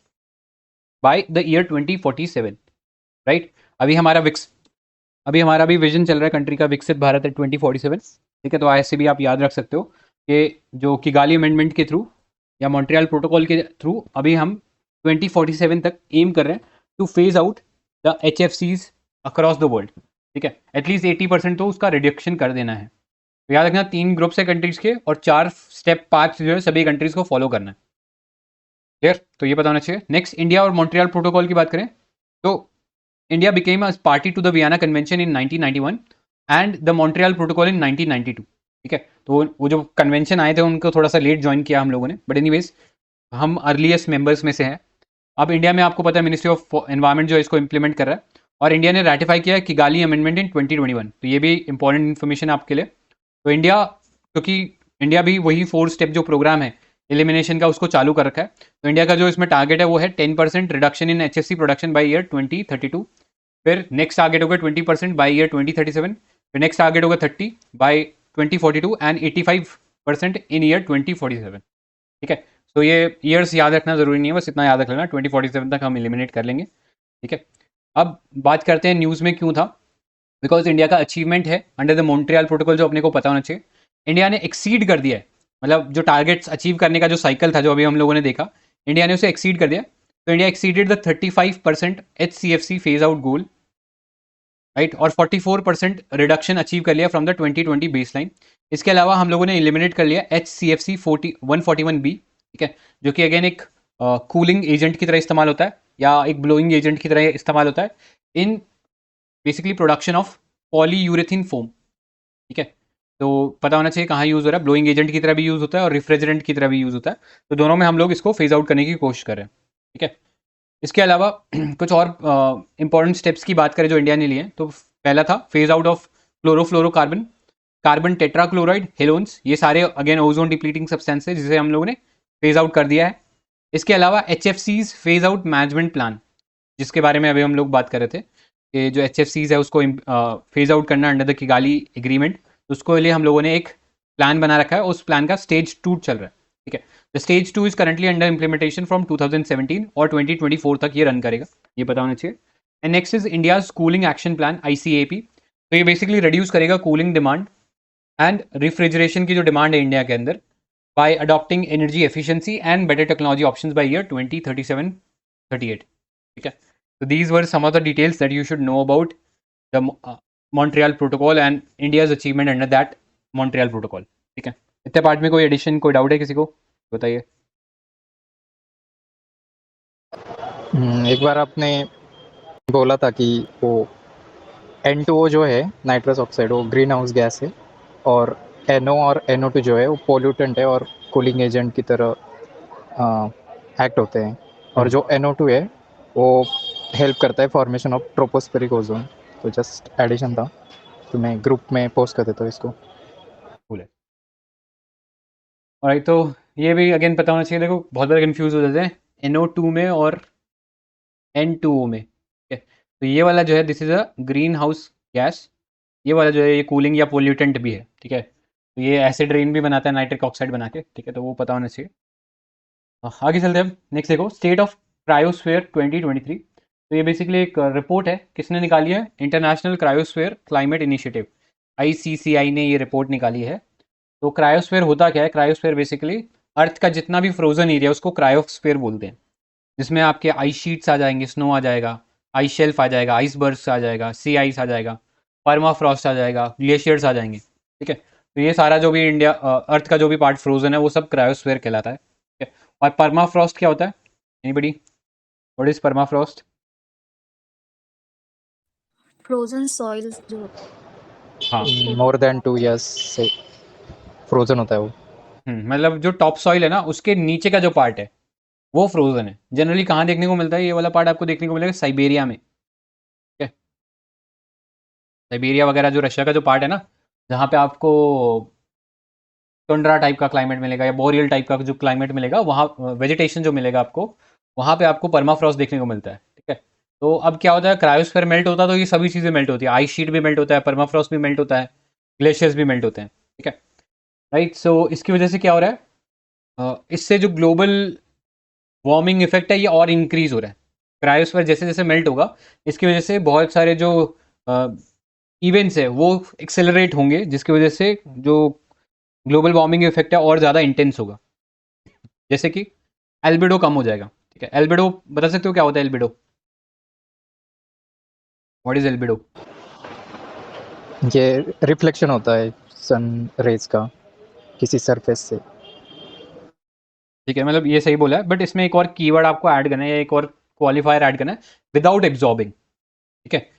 by the year 2047। Right, अभी हमारा भी विजन चल रहा है कंट्री का, विकसित भारत है 2047। ठीक है, तो ऐसे भी आप याद रख सकते हो कि जो किगाली अमेंडमेंट के थ्रू या मॉन्ट्रियल प्रोटोकॉल के थ्रू अभी हम 2047 तक एम कर रहे हैं two phase out the HFCs across the world. ठीक है, एटलीस्ट 80% तो उसका रिडक्शन कर देना है। तो याद रखना 3 ग्रुप्स है कंट्रीज के और 4 स्टेप पाथ जो है सभी कंट्रीज को फॉलो करना है। क्लियर? तो ये पता होना चाहिए। नेक्स्ट, इंडिया और मॉन्ट्रियल प्रोटोकॉल की बात करें तो India became a party to the Vienna convention in 1991 and the Montreal protocol in 1992। ठीक है, तो वो जो कन्वेंशन आए थे उनको थोड़ा सा लेट ज्वाइन किया हम लोगों ने, बट एनीवेज हम अर्लीस्ट मेंबर्स में से हैं। अब इंडिया में आपको पता है मिनिस्ट्री ऑफ एनवायरमेंट जो है इसको इंप्लीमेंट कर रहा है और इंडिया ने रेटिफाई किया किगाली अमेंडमेंट इन 2021। तो ये भी इंपॉर्टेंट इन्फॉर्मेशन आपके लिए। तो इंडिया, क्योंकि इंडिया भी वही 4 स्टेप जो प्रोग्राम है एलिमिनेशन का उसको चालू कर रखा है, तो इंडिया का जो इसमें टारगेट है वो है 10% reduction in HFC production by year 2032। फिर नेक्स्ट टारगेट होगा 20% बाई ईयर 2037। फिर नेक्स्ट टारगेट होगा 30 बाई 2042 एंड 85% इन ईयर 2047। ठीक है, तो ये ईयर्स याद रखना जरूरी नहीं है, बस इतना याद रख लेना 2047 तक हम एलिमिनेट कर लेंगे। ठीक है, अब बात करते हैं न्यूज़ में क्यों था। बिकॉज इंडिया का अचीवमेंट है अंडर द मॉन्ट्रियल प्रोटोकॉल जो अपने को पता होना चाहिए। इंडिया ने एक्सीड कर दिया है, मतलब जो टारगेट्स अचीव करने का जो साइकिल था जो अभी हम लोगों ने देखा, इंडिया ने उसे एक्सीड कर दिया। तो India exceeded the 35% HCFC phase out goal, right, और 44% रिडक्शन अचीव कर लिया फ्रॉम द 2020 बेस लाइन। इसके अलावा हम लोगों ने एलिमिनेट कर लिया HCFC 141B। ठीक है, जो कि अगेन एक कूलिंग एजेंट की तरह इस्तेमाल होता है या एक ब्लोइंग एजेंट की तरह इस्तेमाल होता है in basically production of polyurethane foam. ठीक है, तो पता होना चाहिए कहाँ यूज़ हो रहा है। ब्लोइंग एजेंट की तरह भी यूज़ होता है और रिफ्रिजरेंट की तरह भी यूज़ होता है। तो दोनों में हम लोग इसको फेज आउट करने की कोशिश कर रहे हैं। ठीक है, इसके अलावा कुछ और इंपॉर्टेंट स्टेप्स की बात करें जो इंडिया ने लिए, तो पहला था phase out of chlorofluorocarbon, carbon tetrachloride, halons, ये सारे अगेन ओजोन डिप्लीटिंग सब्सटेंस है जिसे हम लोगों ने फेज आउट कर दिया है। इसके अलावा HFCs phase out management plan, जिसके बारे में अभी हम लोग बात कर रहे थे कि जो HFCs है उसको फेज आउट करना अंडर द किगाली एग्रीमेंट, उसको लिए हम लोगों ने एक प्लान बना रखा है। उस प्लान का स्टेज 2 चल रहा है। ठीक है, the stage 2 is currently under implementation from 2017 और 2024 तक ये रन करेगा, ये पता होना चाहिए। And next is India's cooling action plan ICAP। तो ये बेसिकली रिड्यूस करेगा कूलिंग डिमांड एंड रिफ्रिजरेशन की जो डिमांड है इंडिया के अंदर by adopting energy efficiency and better technology options by year 2037-38. ठीक है, तो these were some of the details that you should know about the Montreal protocol and India's achievement under that Montreal protocol. ठीक है, इतने part में कोई addition, कोई doubt है किसी को, बताइए. एक बार आपने बोला था कि वो N2O जो है नाइट्रस ऑक्साइड वो ग्रीन हाउस गैस है और NO और NO2 जो है वो पोल्यूटेंट है और कूलिंग एजेंट की तरह एक्ट होते हैं. और जो NO2 है वो हेल्प करता है फॉर्मेशन ऑफ ट्रोपोस्फेरिक ओजोन. तो जस्ट एडिशन था, तो मैं ग्रुप में पोस्ट कर देता हूँ इसको. कूल है. और तो ये भी अगेन पता होना चाहिए. देखो बहुत बार कंफ्यूज हो जाते हैं NO2 में और N2O में. ठीक है, तो ये वाला जो है this is a greenhouse gas. ये वाला जो है ये कूलिंग या पोल्यूटेंट भी है. ठीक है, तो ये एसिड रेन भी बनाता है नाइट्रिक ऑक्साइड बना के. ठीक है, तो वो पता होना चाहिए. आगे चलते हैं. नेक्स्ट देखो, स्टेट ऑफ क्रायोस्फीयर 2023. तो ये बेसिकली एक रिपोर्ट है. किसने निकाली है? International cryosphere climate initiative, ICCI ने ये रिपोर्ट निकाली है. तो क्रायोस्फीयर होता क्या है? क्रायोस्फीयर बेसिकली अर्थ का जितना भी फ्रोजन एरिया उसको क्रायोस्फीयर बोलते हैं, जिसमें आपके आइस शीट्स आ जाएंगे, स्नो आ जाएगा, आइस शेल्फ आ जाएगा, आइसबर्ग्स आ जाएगा, सी आइस आ जाएगा, परमाफ्रॉस्ट आ जाएगा, ग्लेशियर्स आ जाएंगे. ठीक है, तो ये सारा जो भी इंडिया अर्थ का जो भी पार्ट फ्रोजन है वो सब क्रायोस्फीयर कहलाता है. ठीक है, और परमाफ्रॉस्ट क्या होता है? Anybody, what is permafrost? Frozen soils जो हाँ, मोर देन 2 years से फ्रोजन होता है वो. मतलब जो टॉप सॉइल है ना उसके नीचे का जो पार्ट है वो फ्रोजन है. जनरली कहाँ देखने को मिलता है? ये वाला पार्ट आपको देखने को मिलेगा साइबेरिया में. ठीक है, साइबेरिया वगैरह जो रशिया का जो पार्ट है ना, जहाँ पे आपको टुंड्रा टाइप का क्लाइमेट मिलेगा या बोरियल टाइप का जो क्लाइमेट मिलेगा, वहाँ वेजिटेशन जो मिलेगा आपको, वहाँ पे आपको परमाफ्रॉस्ट देखने को मिलता है. ठीक है, तो अब क्या होता है, क्रायोस्फीयर मेल्ट होता है तो ये सभी चीज़ें मेल्ट होती है. आइस शीट भी मेल्ट होता है, परमाफ्रॉस्ट भी मेल्ट होता है, ग्लेशियर्स भी मेल्ट होते हैं. ठीक है, राइट. सो इसकी वजह से क्या हो रहा है? इससे जो ग्लोबल वार्मिंग इफेक्ट है ये और इंक्रीज हो रहा है. क्रायोस्फीयर जैसे जैसे मेल्ट होगा इसकी वजह से बहुत सारे जो इवेंट्स है वो एक्सेलरेट होंगे, जिसकी वजह से जो ग्लोबल वार्मिंग इफेक्ट है और ज़्यादा इंटेंस होगा. जैसे कि एल्बिडो कम हो जाएगा. ठीक है, एल्बिडो बता सकते हो क्या होता है एल्बिडो? What is albedo? ये रिफ्लेक्शन होता है सन रेज का किसी सरफेस से. ठीक है, मतलब ये सही बोला है, बट इसमें एक और कीवर्ड आपको ऐड करना है या एक और क्वालिफायर ऐड करना है, विदाउट एब्जॉर्बिंग. ठीक है,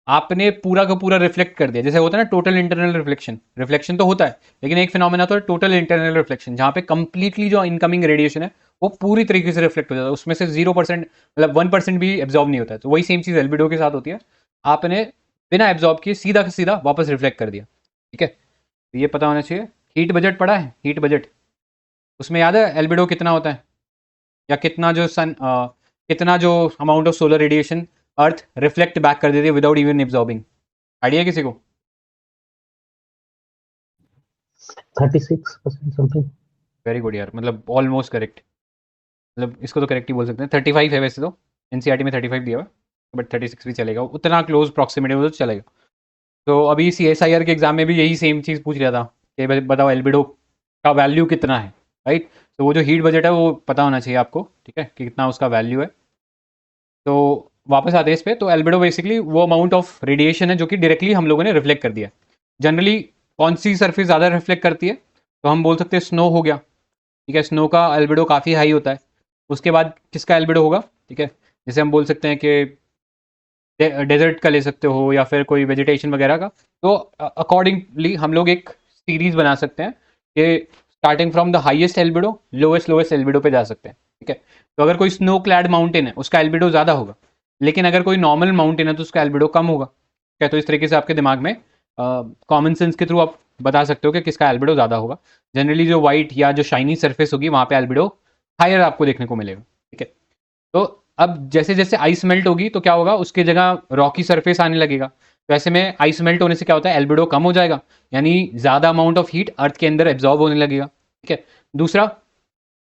आपने पूरा का पूरा रिफ्लेक्ट कर दिया. जैसे होता है ना टोटल इंटरनल रिफ्लेक्शन, रिफ्लेक्शन तो होता है लेकिन एक फिनोमेना तो है टोटल इंटरनल रिफ्लेक्शन, जहाँ पे कंप्लीटली जो इनकमिंग रेडिएशन है वो पूरी तरीके से रिफ्लेक्ट हो जाता है. उसमें से 0% मतलब 1% भी एब्जॉर्ब नहीं होता है. तो वही सेम चीज़ एल्बिडो के साथ होती है. आपने बिना एब्जॉर्ब किए सीधा का सीधा वापस रिफ्लेक्ट कर दिया. ठीक है, तो ये पता होना चाहिए. हीट बजट पड़ा है, हीट बजट, उसमें याद है एल्बिडो कितना होता है या कितना जो कितना जो amount of solar radiation earth reflect back कर देती है विदाउट इवन एब्जॉर्बिंग? आइडिया किसी को? 36% समथिंग. वेरी गुड यार, मतलब ऑलमोस्ट करेक्ट. मतलब इसको तो करेक्ट ही बोल सकते हैं. 35 है वैसे तो, NCERT में 35 दिया हुआ, बट 36 भी चलेगा, उतना क्लोज प्रॉक्सिमिटी में तो चलेगा. तो अभी CSIR के एग्जाम में भी यही सेम चीज़ पूछ रहा था कि बताओ एल्बिडो का वैल्यू कितना है. राइट, तो वो जो हीट बजट है वो पता होना चाहिए आपको. ठीक है, कि कितना उसका वैल्यू है. तो वापस आते हैं इस पर. तो एल्बिडो बेसिकली वो अमाउंट ऑफ रेडिएशन है जो कि डायरेक्टली हम लोगों ने रिफ्लेक्ट कर दिया. जनरली कौन सी सरफेस ज़्यादा रिफ्लेक्ट करती है? तो हम बोल सकते हैं स्नो हो गया. ठीक है, स्नो का एल्बिडो काफ़ी हाई होता है. उसके बाद किसका एल्बिडो होगा? ठीक है, जैसे हम बोल सकते हैं कि डेजर्ट का ले सकते हो या फिर कोई वेजिटेशन वगैरह का. तो अकॉर्डिंगली हम लोग एक सीरीज बना सकते हैं कि starting from the highest albedo lowest albedo पे जा सकते हैं. ठीक है, तो अगर कोई स्नो क्लैड माउंटेन है उसका एल्बिडो ज़्यादा होगा, लेकिन अगर कोई नॉर्मल माउंटेन है तो उसका एल्बिडो कम होगा. ठीक है, तो इस तरीके से आपके दिमाग में कॉमन सेंस के थ्रू आप बता सकते हो कि किसका एल्बिडो ज़्यादा होगा. जनरली जो वाइट या जो शाइनी सरफेस होगी वहाँ पे एल्बिडो हायर आपको देखने को मिलेगा. ठीक है, तो अब जैसे जैसे आइस मेल्ट होगी तो क्या होगा, उसके जगह रॉकी सरफेस आने लगेगा. तो ऐसे में आइस मेल्ट होने से क्या होता है, एल्बिडो कम हो जाएगा, यानी ज़्यादा अमाउंट ऑफ हीट अर्थ के अंदर एब्जॉर्ब होने लगेगा. ठीक है, दूसरा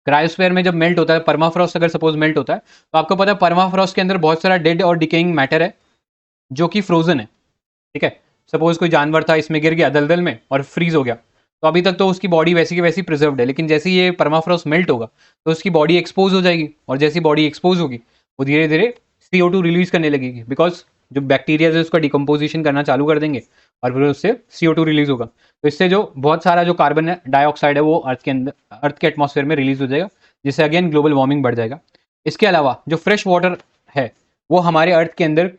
क्रायोस्फीयर में जब मेल्ट होता है, परमाफ्रॉस्ट अगर सपोज मेल्ट होता है, तो आपको पता है परमाफ्रॉस्ट के अंदर बहुत सारा डेड और डिकेइंग मैटर है जो कि फ्रोजन है. ठीक है, सपोज कोई जानवर था इसमें गिर गया दलदल में और फ्रीज हो गया, तो अभी तक तो उसकी बॉडी वैसी की वैसी प्रिजर्व्ड है, लेकिन जैसे ही ये परमाफ्रॉस्ट मेल्ट होगा तो उसकी बॉडी एक्सपोज हो जाएगी, और जैसी बॉडी एक्सपोज होगी वो धीरे धीरे CO2 रिलीज करने लगेगी, बिकॉज जो बैक्टीरिया है उसका डिकम्पोजिशन करना चालू कर देंगे और फिर उससे CO2 रिलीज होगा। तो इससे जो बहुत सारा जो कार्बन है डाइऑक्साइड है वो अर्थ के अंदर, अर्थ के एटमॉस्फेयर में रिलीज हो जाएगा, जिससे अगेन ग्लोबल वार्मिंग बढ़ जाएगा। इसके अलावा जो फ्रेश वाटर है वो हमारे अर्थ के अंदर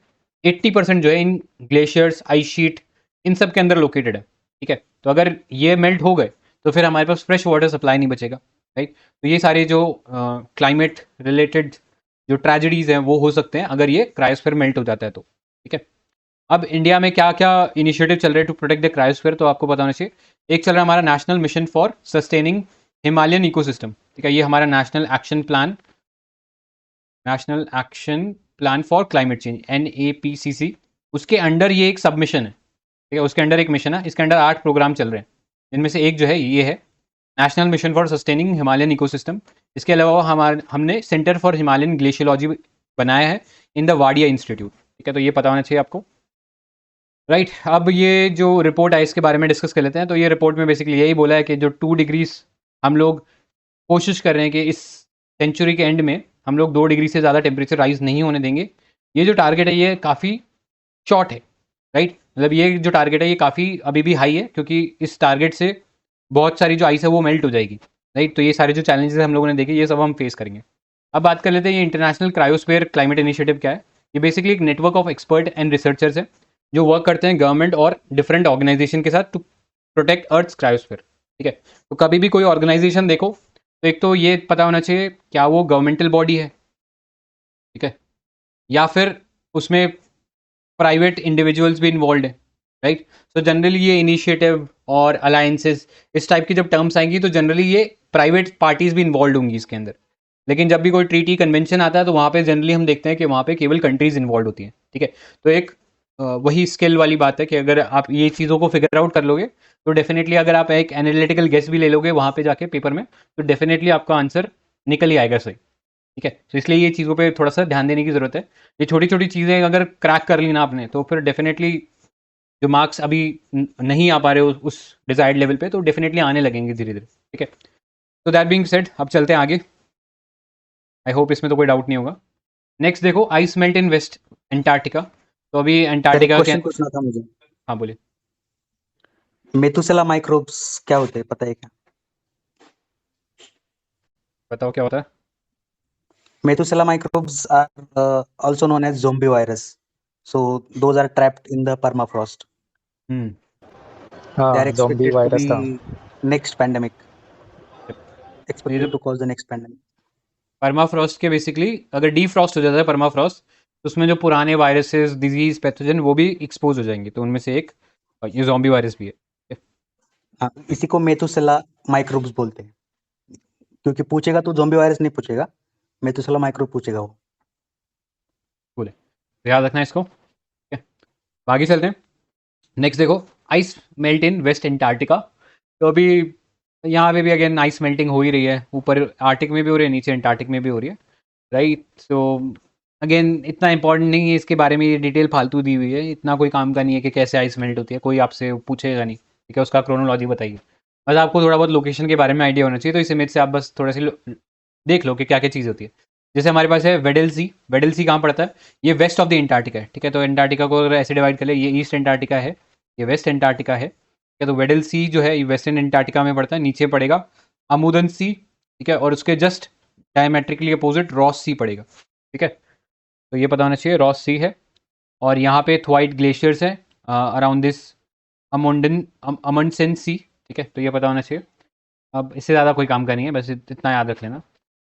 80% जो है इन ग्लेशियर्स, आइस शीट, इन सब के अंदर लोकेटेड है, ठीक है। तो अगर ये मेल्ट हो गए तो फिर हमारे पास फ्रेश वाटर सप्लाई नहीं बचेगा, राइट। तो ये सारे जो क्लाइमेट रिलेटेड जो ट्रेजेडीज हैं वो हो सकते हैं अगर ये क्रायोस्फीयर मेल्ट हो जाता है तो, ठीक है। अब इंडिया में क्या क्या इनिशिएटिव चल रहे हैं टू प्रोटेक्ट द क्रायोस्फीयर, तो आपको पता होना चाहिए। एक चल रहा है हमारा national mission for sustaining Himalayan ecosystem, ठीक है। ये हमारा national action plan for climate change, NAPCC, उसके अंडर ये एक सबमिशन है, ठीक है। उसके अंडर एक मिशन है, इसके अंडर 8 प्रोग्राम चल रहे हैं, इनमें से एक जो है ये है national mission for sustaining Himalayan ecosystem. इसके अलावा हमने सेंटर फॉर हिमालयन ग्लेशियोलॉजी बनाया है इन द वाडिया इंस्टीट्यूट, ठीक है। तो ये पता होना चाहिए आपको, राइट। अब ये जो रिपोर्ट है इसके बारे में डिस्कस कर लेते हैं। तो ये रिपोर्ट में बेसिकली यही बोला है कि जो 2 डिग्रीज हम लोग कोशिश कर रहे हैं कि इस सेंचुरी के एंड में हम लोग 2 डिग्री से ज़्यादा टेम्परेचर राइज नहीं होने देंगे। ये जो टारगेट है ये काफ़ी शॉर्ट है, राइट। मतलब ये जो टारगेट है ये काफ़ी अभी भी हाई है, क्योंकि इस टारगेट से बहुत सारी जो आइस है वो मेल्ट हो जाएगी, राइट। तो ये सारे जो चैलेंजेस हम लोगों ने देखे ये सब हम फेस करेंगे। अब बात कर लेते हैं ये इंटरनेशनल क्रायोस्फीयर क्लाइमेट इनिशिएटिव क्या है। ये बेसिकली एक network of expert and researchers है जो वर्क करते हैं गवर्नमेंट और डिफरेंट ऑर्गेनाइजेशन के साथ टू प्रोटेक्ट अर्थ क्रायोस्फीयर, ठीक है। तो कभी भी कोई ऑर्गेनाइजेशन देखो तो एक तो ये पता होना चाहिए क्या वो गवर्नमेंटल बॉडी है, ठीक है, या फिर उसमें प्राइवेट इंडिविजुअल्स भी इन्वॉल्व है, राइट। सो जनरली ये इनिशिएटिव और अलायंसेस इस टाइप की जब टर्म्स आएंगी तो जनरली ये प्राइवेट पार्टीज भी इन्वॉल्व होंगी इसके अंदर। लेकिन जब भी कोई ट्रीटी कन्वेंशन आता है तो वहाँ पे जनरली हम देखते हैं कि वहाँ पे केवल कंट्रीज इन्वॉल्व होती हैं, ठीक है। तो एक वही स्किल वाली बात है कि अगर आप ये चीज़ों को फिगर आउट कर लोगे तो डेफिनेटली अगर आप एक एनालिटिकल गेस भी ले लोगे वहाँ पे जाके पेपर में तो डेफिनेटली आपका आंसर निकल ही आएगा सही, ठीक है। तो इसलिए ये चीज़ों पे थोड़ा सा ध्यान देने की ज़रूरत है। ये छोटी छोटी चीज़ें अगर क्रैक कर ली ना आपने तो फिर डेफिनेटली जो मार्क्स अभी नहीं आ पा रहे उस डिजायर्ड लेवल पे तो डेफिनेटली आने लगेंगे धीरे धीरे, ठीक है। तो दैट बीइंग सेड अब चलते हैं आगे। आई होप इसमें तो कोई डाउट नहीं होगा। नेक्स्ट देखो ice melt in west Antarctica. तो अभी एंटार्क्टिका के क्वेश्चन पूछना था मुझे। हाँ बोलिए। मेथुसेला माइक्रोब्स क्या होते हैं, पता है क्या? बताओ क्या होता है। Metusela microbes are also known as zombie virus. So those are trapped in the permafrost. Hmm They are हाँ zombie expected to virus था। be next pandemic. ये Expected जो to cause the next pandemic. Permafrost के basically अगर defrost हो जाता है permafrost तो उसमें जो पुराने वायरसेस, डिजीज, पैथोजन वो भी एक्सपोज हो जाएंगे। तो उनमें से एक ये ज़ॉम्बी वायरस भी है। हाँ, इसी को मेथुसेला माइक्रोब्स बोलते हैं, क्योंकि पूछेगा तो zombie virus नहीं पूछेगा, मेथुसेला माइक्रोब पूछेगा वो। बोले तो याद रखना इसको, ठीक है। आगे चलते हैं। नेक्स्ट देखो ice melt in west Antarctica. तो अभी यहाँ पे भी अगेन आइस मेल्टिंग हो ही रही है, ऊपर आर्टिक में भी हो रही है, नीचे एंटार्क्टिक में भी हो रही है, राइट। सो अगेन इतना इंपॉर्टेंट नहीं है इसके बारे में, ये डिटेल फालतू दी हुई है, इतना कोई काम का नहीं है कि कैसे आइस मेल्ट होती है, कोई आपसे पूछेगा नहीं, ठीक है। उसका क्रोनोलॉजी बताइए, बस आपको थोड़ा बहुत लोकेशन के बारे में आइडिया होना चाहिए। तो इस इमेज से आप बस थोड़ा सी देख लो कि क्या क्या चीज़ होती है। जैसे हमारे पास है वेडल सी। वेडल सी कहाँ पड़ता है? ये वेस्ट ऑफ द एंटार्क्टिका है, ठीक है। तो एंटार्क्टिका को अगर ऐसे डिवाइड कर ले, ये ईस्ट एंटार्क्टिका है, ये वेस्ट एंटार्क्टिका है, ठीक है। तो वेडल सी जो है ये वेस्टर्न एंटार्क्टिका में पड़ता है, नीचे पड़ेगा अमुदन सी, ठीक है। और उसके जस्ट डायमेट्रिकली अपोजिट रॉस सी पड़ेगा, ठीक है। तो ये पता होना चाहिए रॉस सी है। और यहाँ पे थ्वाइट ग्लेशियर्स है अराउंड दिस अमंडसेन सी, ठीक है। तो ये पता होना चाहिए। अब इससे ज़्यादा कोई काम का नहीं है, बस इतना याद रख लेना।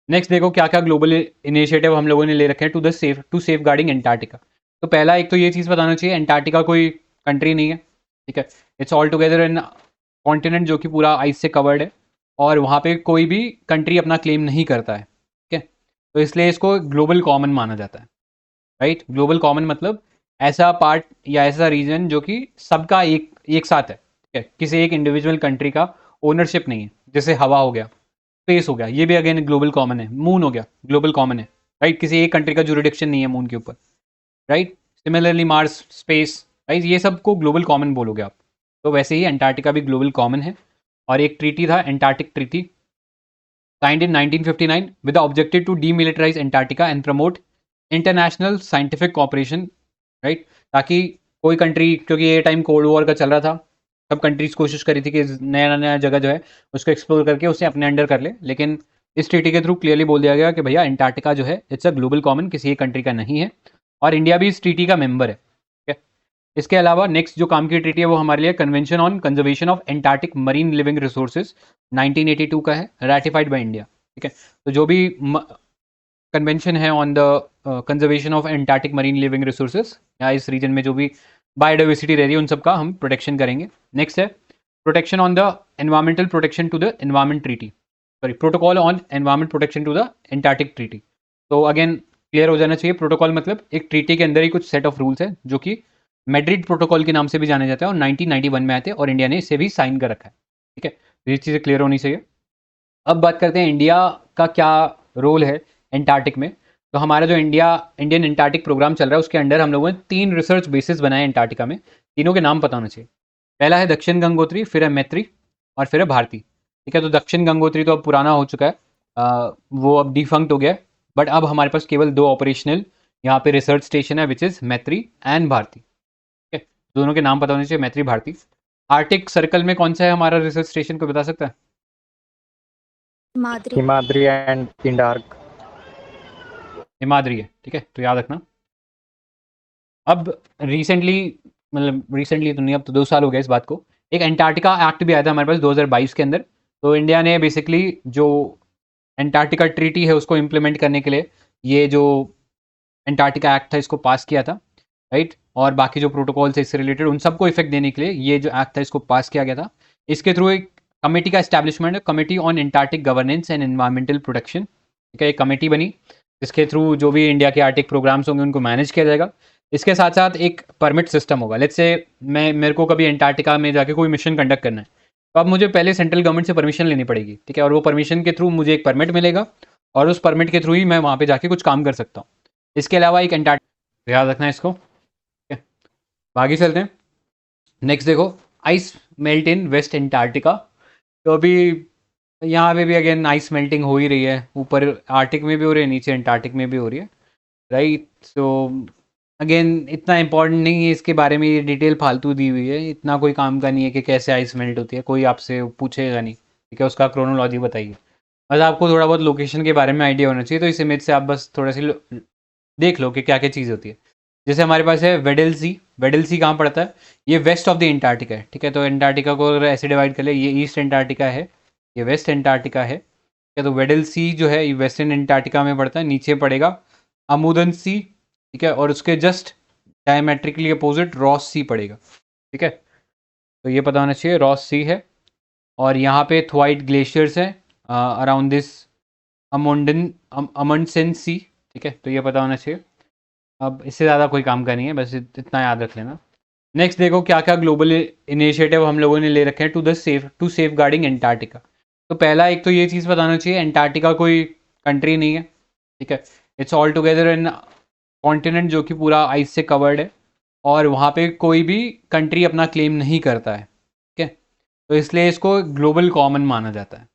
नेक्स्ट देखो क्या क्या ग्लोबल इनिशिएटिव हम लोगों ने ले रखे हैं टू सेफ गार्डिंग एंटार्क्टिका। तो पहला एक तो ये चीज़ बताना चाहिए, एंटार्क्टिका कोई कंट्री नहीं है, ठीक है। It's all together an continent जो कि पूरा आइस से कवर्ड है, और वहाँ पे कोई भी कंट्री अपना क्लेम नहीं करता है, ठीक है। तो इसलिए इसको ग्लोबल कॉमन माना जाता है, राइट। ग्लोबल कॉमन मतलब ऐसा पार्ट या ऐसा रीजन जो कि सबका एक साथ है, ठीक है। किसी एक इंडिविजुअल कंट्री का ओनरशिप नहीं है, जैसे हवा हो गया, स्पेस हो गया, ये भी अगेन ग्लोबल कॉमन है। मून हो गया, ग्लोबल कॉमन है, राइट। किसी एक कंट्री का जुरिडिक्शन नहीं है मून के ऊपर, right. Similarly Mars, space, right, ये सब को ग्लोबल कॉमन बोलोगे आप। तो वैसे ही एंटार्क्टिका भी ग्लोबल कॉमन है। और एक ट्रीटी था Antarctic treaty signed in 1959 with the objective to demilitarise Antarctica and promote international scientific cooperation, right. ताकि कोई कंट्री, क्योंकि ये टाइम कोल्ड वॉर का चल रहा था, सब कंट्रीज कोशिश करी थी कि नया नया जगह जो है उसको एक्सप्लोर करके उसे अपने अंडर कर ले, लेकिन इस ट्रीटी के थ्रू क्लियरली बोल दिया गया कि भैया एंटार्क्टिका जो है इट्स अ ग्लोबल कॉमन, किसी एक कंट्री का नहीं है, और इंडिया भी इस ट्रीटी का मेंबर है, ठीक है। इसके अलावा नेक्स्ट जो काम की ट्रीटी है वो हमारे लिए convention on conservation of Antarctic marine living resources 1982 का है, रैटिफाइड बाय इंडिया, ठीक है। तो जो भी कन्वेंशन है on the conservation of Antarctic marine living resources, या इस रीजन में जो भी बायोडाइवर्सिटी रह रही है उन सबका हम प्रोटेक्शन करेंगे। नेक्स्ट है protection on the environmental protection to the environment treaty, sorry protocol on environment protection to the Antarctic treaty. तो अगेन क्लियर हो जाना चाहिए, प्रोटोकॉल मतलब एक ट्रीटी के अंदर ही कुछ सेट ऑफ रूल्स है जो कि मैड्रिड प्रोटोकॉल के नाम से भी जाने जाता है, और 1991 में आते हैं और इंडिया ने इसे भी साइन कर रखा है, ठीक है। तो ये चीज़ें क्लियर होनी चाहिए। अब बात करते हैं इंडिया का क्या रोल है एंटार्क्टिक में। तो हमारा जो इंडियन एंटार्क्टिक प्रोग्राम चल रहा है उसके अंडर हम लोगों ने 3 रिसर्च बेसिस बनाए एंटार्क्टिका में, तीनों के नाम पता होना चाहिए। पहला है दक्षिण गंगोत्री, फिर है मैत्री और फिर है भारती, ठीक है। तो दक्षिण गंगोत्री तो अब पुराना हो चुका है, वो अब डिफंक्ट हो गया है, बट अब हमारे पास केवल 2 ऑपरेशनल यहाँ पे रिसर्च स्टेशन है, विच इज़ मैत्री एंड भारती, ठीक है। दोनों के नाम पता होने चाहिए, मैत्री भारती। आर्टिक सर्कल में कौन सा है हमारा रिसर्च स्टेशन, को बता सकता है? हिमाद्री। हिमाद्री एंड इंडार्क। हिमाद्री है, ठीक है, तो याद रखना। अब रिसेंटली, मतलब रिसेंटली तो नहीं, अब तो 2 साल हो गए इस बात को, एक एंटार्क्टिका एक्ट भी आया था हमारे पास 2022 के अंदर। तो इंडिया ने बेसिकली जो एंटार्क्टिका ट्रीटी है उसको इम्प्लीमेंट करने के लिए ये जो एंटार्क्टिका एक्ट था इसको पास किया था, राइट। और बाकी जो प्रोटोकॉल से इससे रिलेटेड उन सबको इफेक्ट देने के लिए ये जो एक्ट था इसको पास किया गया था। इसके थ्रू एक कमेटी का एस्टैब्लिशमेंट है, committee on Antarctic governance and environmental protection, ठीक है। एक कमेटी बनी जिसके थ्रू जो भी इंडिया के आर्टिक प्रोग्राम्स होंगे उनको मैनेज किया जाएगा। इसके साथ साथ एक परमिट सिस्टम होगा। लेट्स से मेरे को कभी एंटार्क्टिका में जाके कोई मिशन कंडक्ट करना है, तो अब मुझे पहले सेंट्रल गवर्नमेंट से परमिशन लेनी पड़ेगी, ठीक है। और वो परमिशन के थ्रू मुझे एक परमिट मिलेगा और उस परमिट के थ्रू ही मैं वहाँ पे जाके कुछ काम कर सकता हूँ। इसके अलावा एक एंटार्क्टिका, याद रखना है इसको, ठीक है। आगे चलते हैं। नेक्स्ट देखो, ice melt in west Antarctica. तो अभी यहाँ पे भी अगेन आइस मेल्टिंग हो ही रही है, ऊपर आर्टिक में भी हो रही है, नीचे एंटार्क्टिक में भी हो रही है, राइट। सो अगेन इतना इंपॉर्टेंट नहीं है इसके बारे में, ये डिटेल फालतू दी हुई है, इतना कोई काम का नहीं है कि कैसे आइस मेल्ट होती है, कोई आपसे पूछेगा नहीं, ठीक है। उसका क्रोनोलॉजी बताइए, बस आपको थोड़ा बहुत लोकेशन के बारे में आइडिया होना चाहिए। तो इस इमेज से आप बस थोड़ा सी देख लो कि क्या क्या चीज़ होती है। जैसे हमारे पास है वेडल सी। वेडल सी कहाँ पड़ता है? ये वेस्ट ऑफ द एंटार्क्टिका है, ठीक है। तो एंटार्क्टिका को अगर ऐसे डिवाइड कर ले, ये ईस्ट एंटार्क्टिका है, ये वेस्ट एंटार्क्टिका है, ठीक है। तो वेडल सी जो है ये वेस्टर्न एंटार्क्टिका में पड़ता है। नीचे पड़ेगा अमुदन सी, ठीक है, और उसके जस्ट डायमेट्रिकली अपोजिट रॉस सी पड़ेगा, ठीक है। तो ये पता होना चाहिए, रॉस सी है। और यहाँ पे थ्वाइट ग्लेशियर्स है अराउंड दिस अमंडसेन सी, ठीक है। तो ये पता होना चाहिए। अब इससे ज़्यादा कोई काम का नहीं है, बस इतना याद रख लेना। नेक्स्ट देखो क्या क्या ग्लोबल इनिशिएटिव हम लोगों ने ले रखे हैं टू सेफ गार्डिंग एंटार्क्टिका। तो पहला एक तो ये चीज़ बताना चाहिए, एंटार्क्टिका कोई कंट्री नहीं है, ठीक है। It's all together an continent जो कि पूरा आइस से कवर्ड है, और वहाँ पे कोई भी कंट्री अपना क्लेम नहीं करता है, ठीक है। तो इसलिए इसको ग्लोबल कॉमन माना जाता है,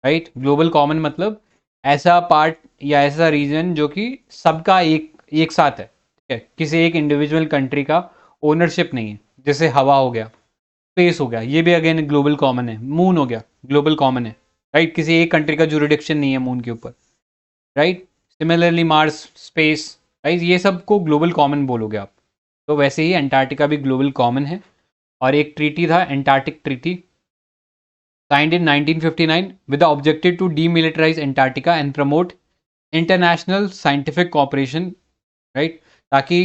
राइट। ग्लोबल कॉमन मतलब ऐसा पार्ट या ऐसा रीजन जो कि सबका एक साथ है, ठीक है। किसी एक इंडिविजुअल कंट्री का ओनरशिप नहीं है, जैसे हवा हो गया, स्पेस हो गया, ये भी अगेन ग्लोबल कॉमन है। मून हो गया, ग्लोबल कॉमन है, राइट। किसी एक कंट्री का जुरिडिक्शन नहीं है मून के ऊपर, right. Similarly Mars, space, right, ये सब को ग्लोबल कॉमन बोलोगे आप। तो वैसे ही एंटार्क्टिका भी ग्लोबल कॉमन है। और एक ट्रीटी था Antarctic treaty signed in 1959 with the objective to demilitarize Antarctica and promote international scientific cooperation, right. ताकि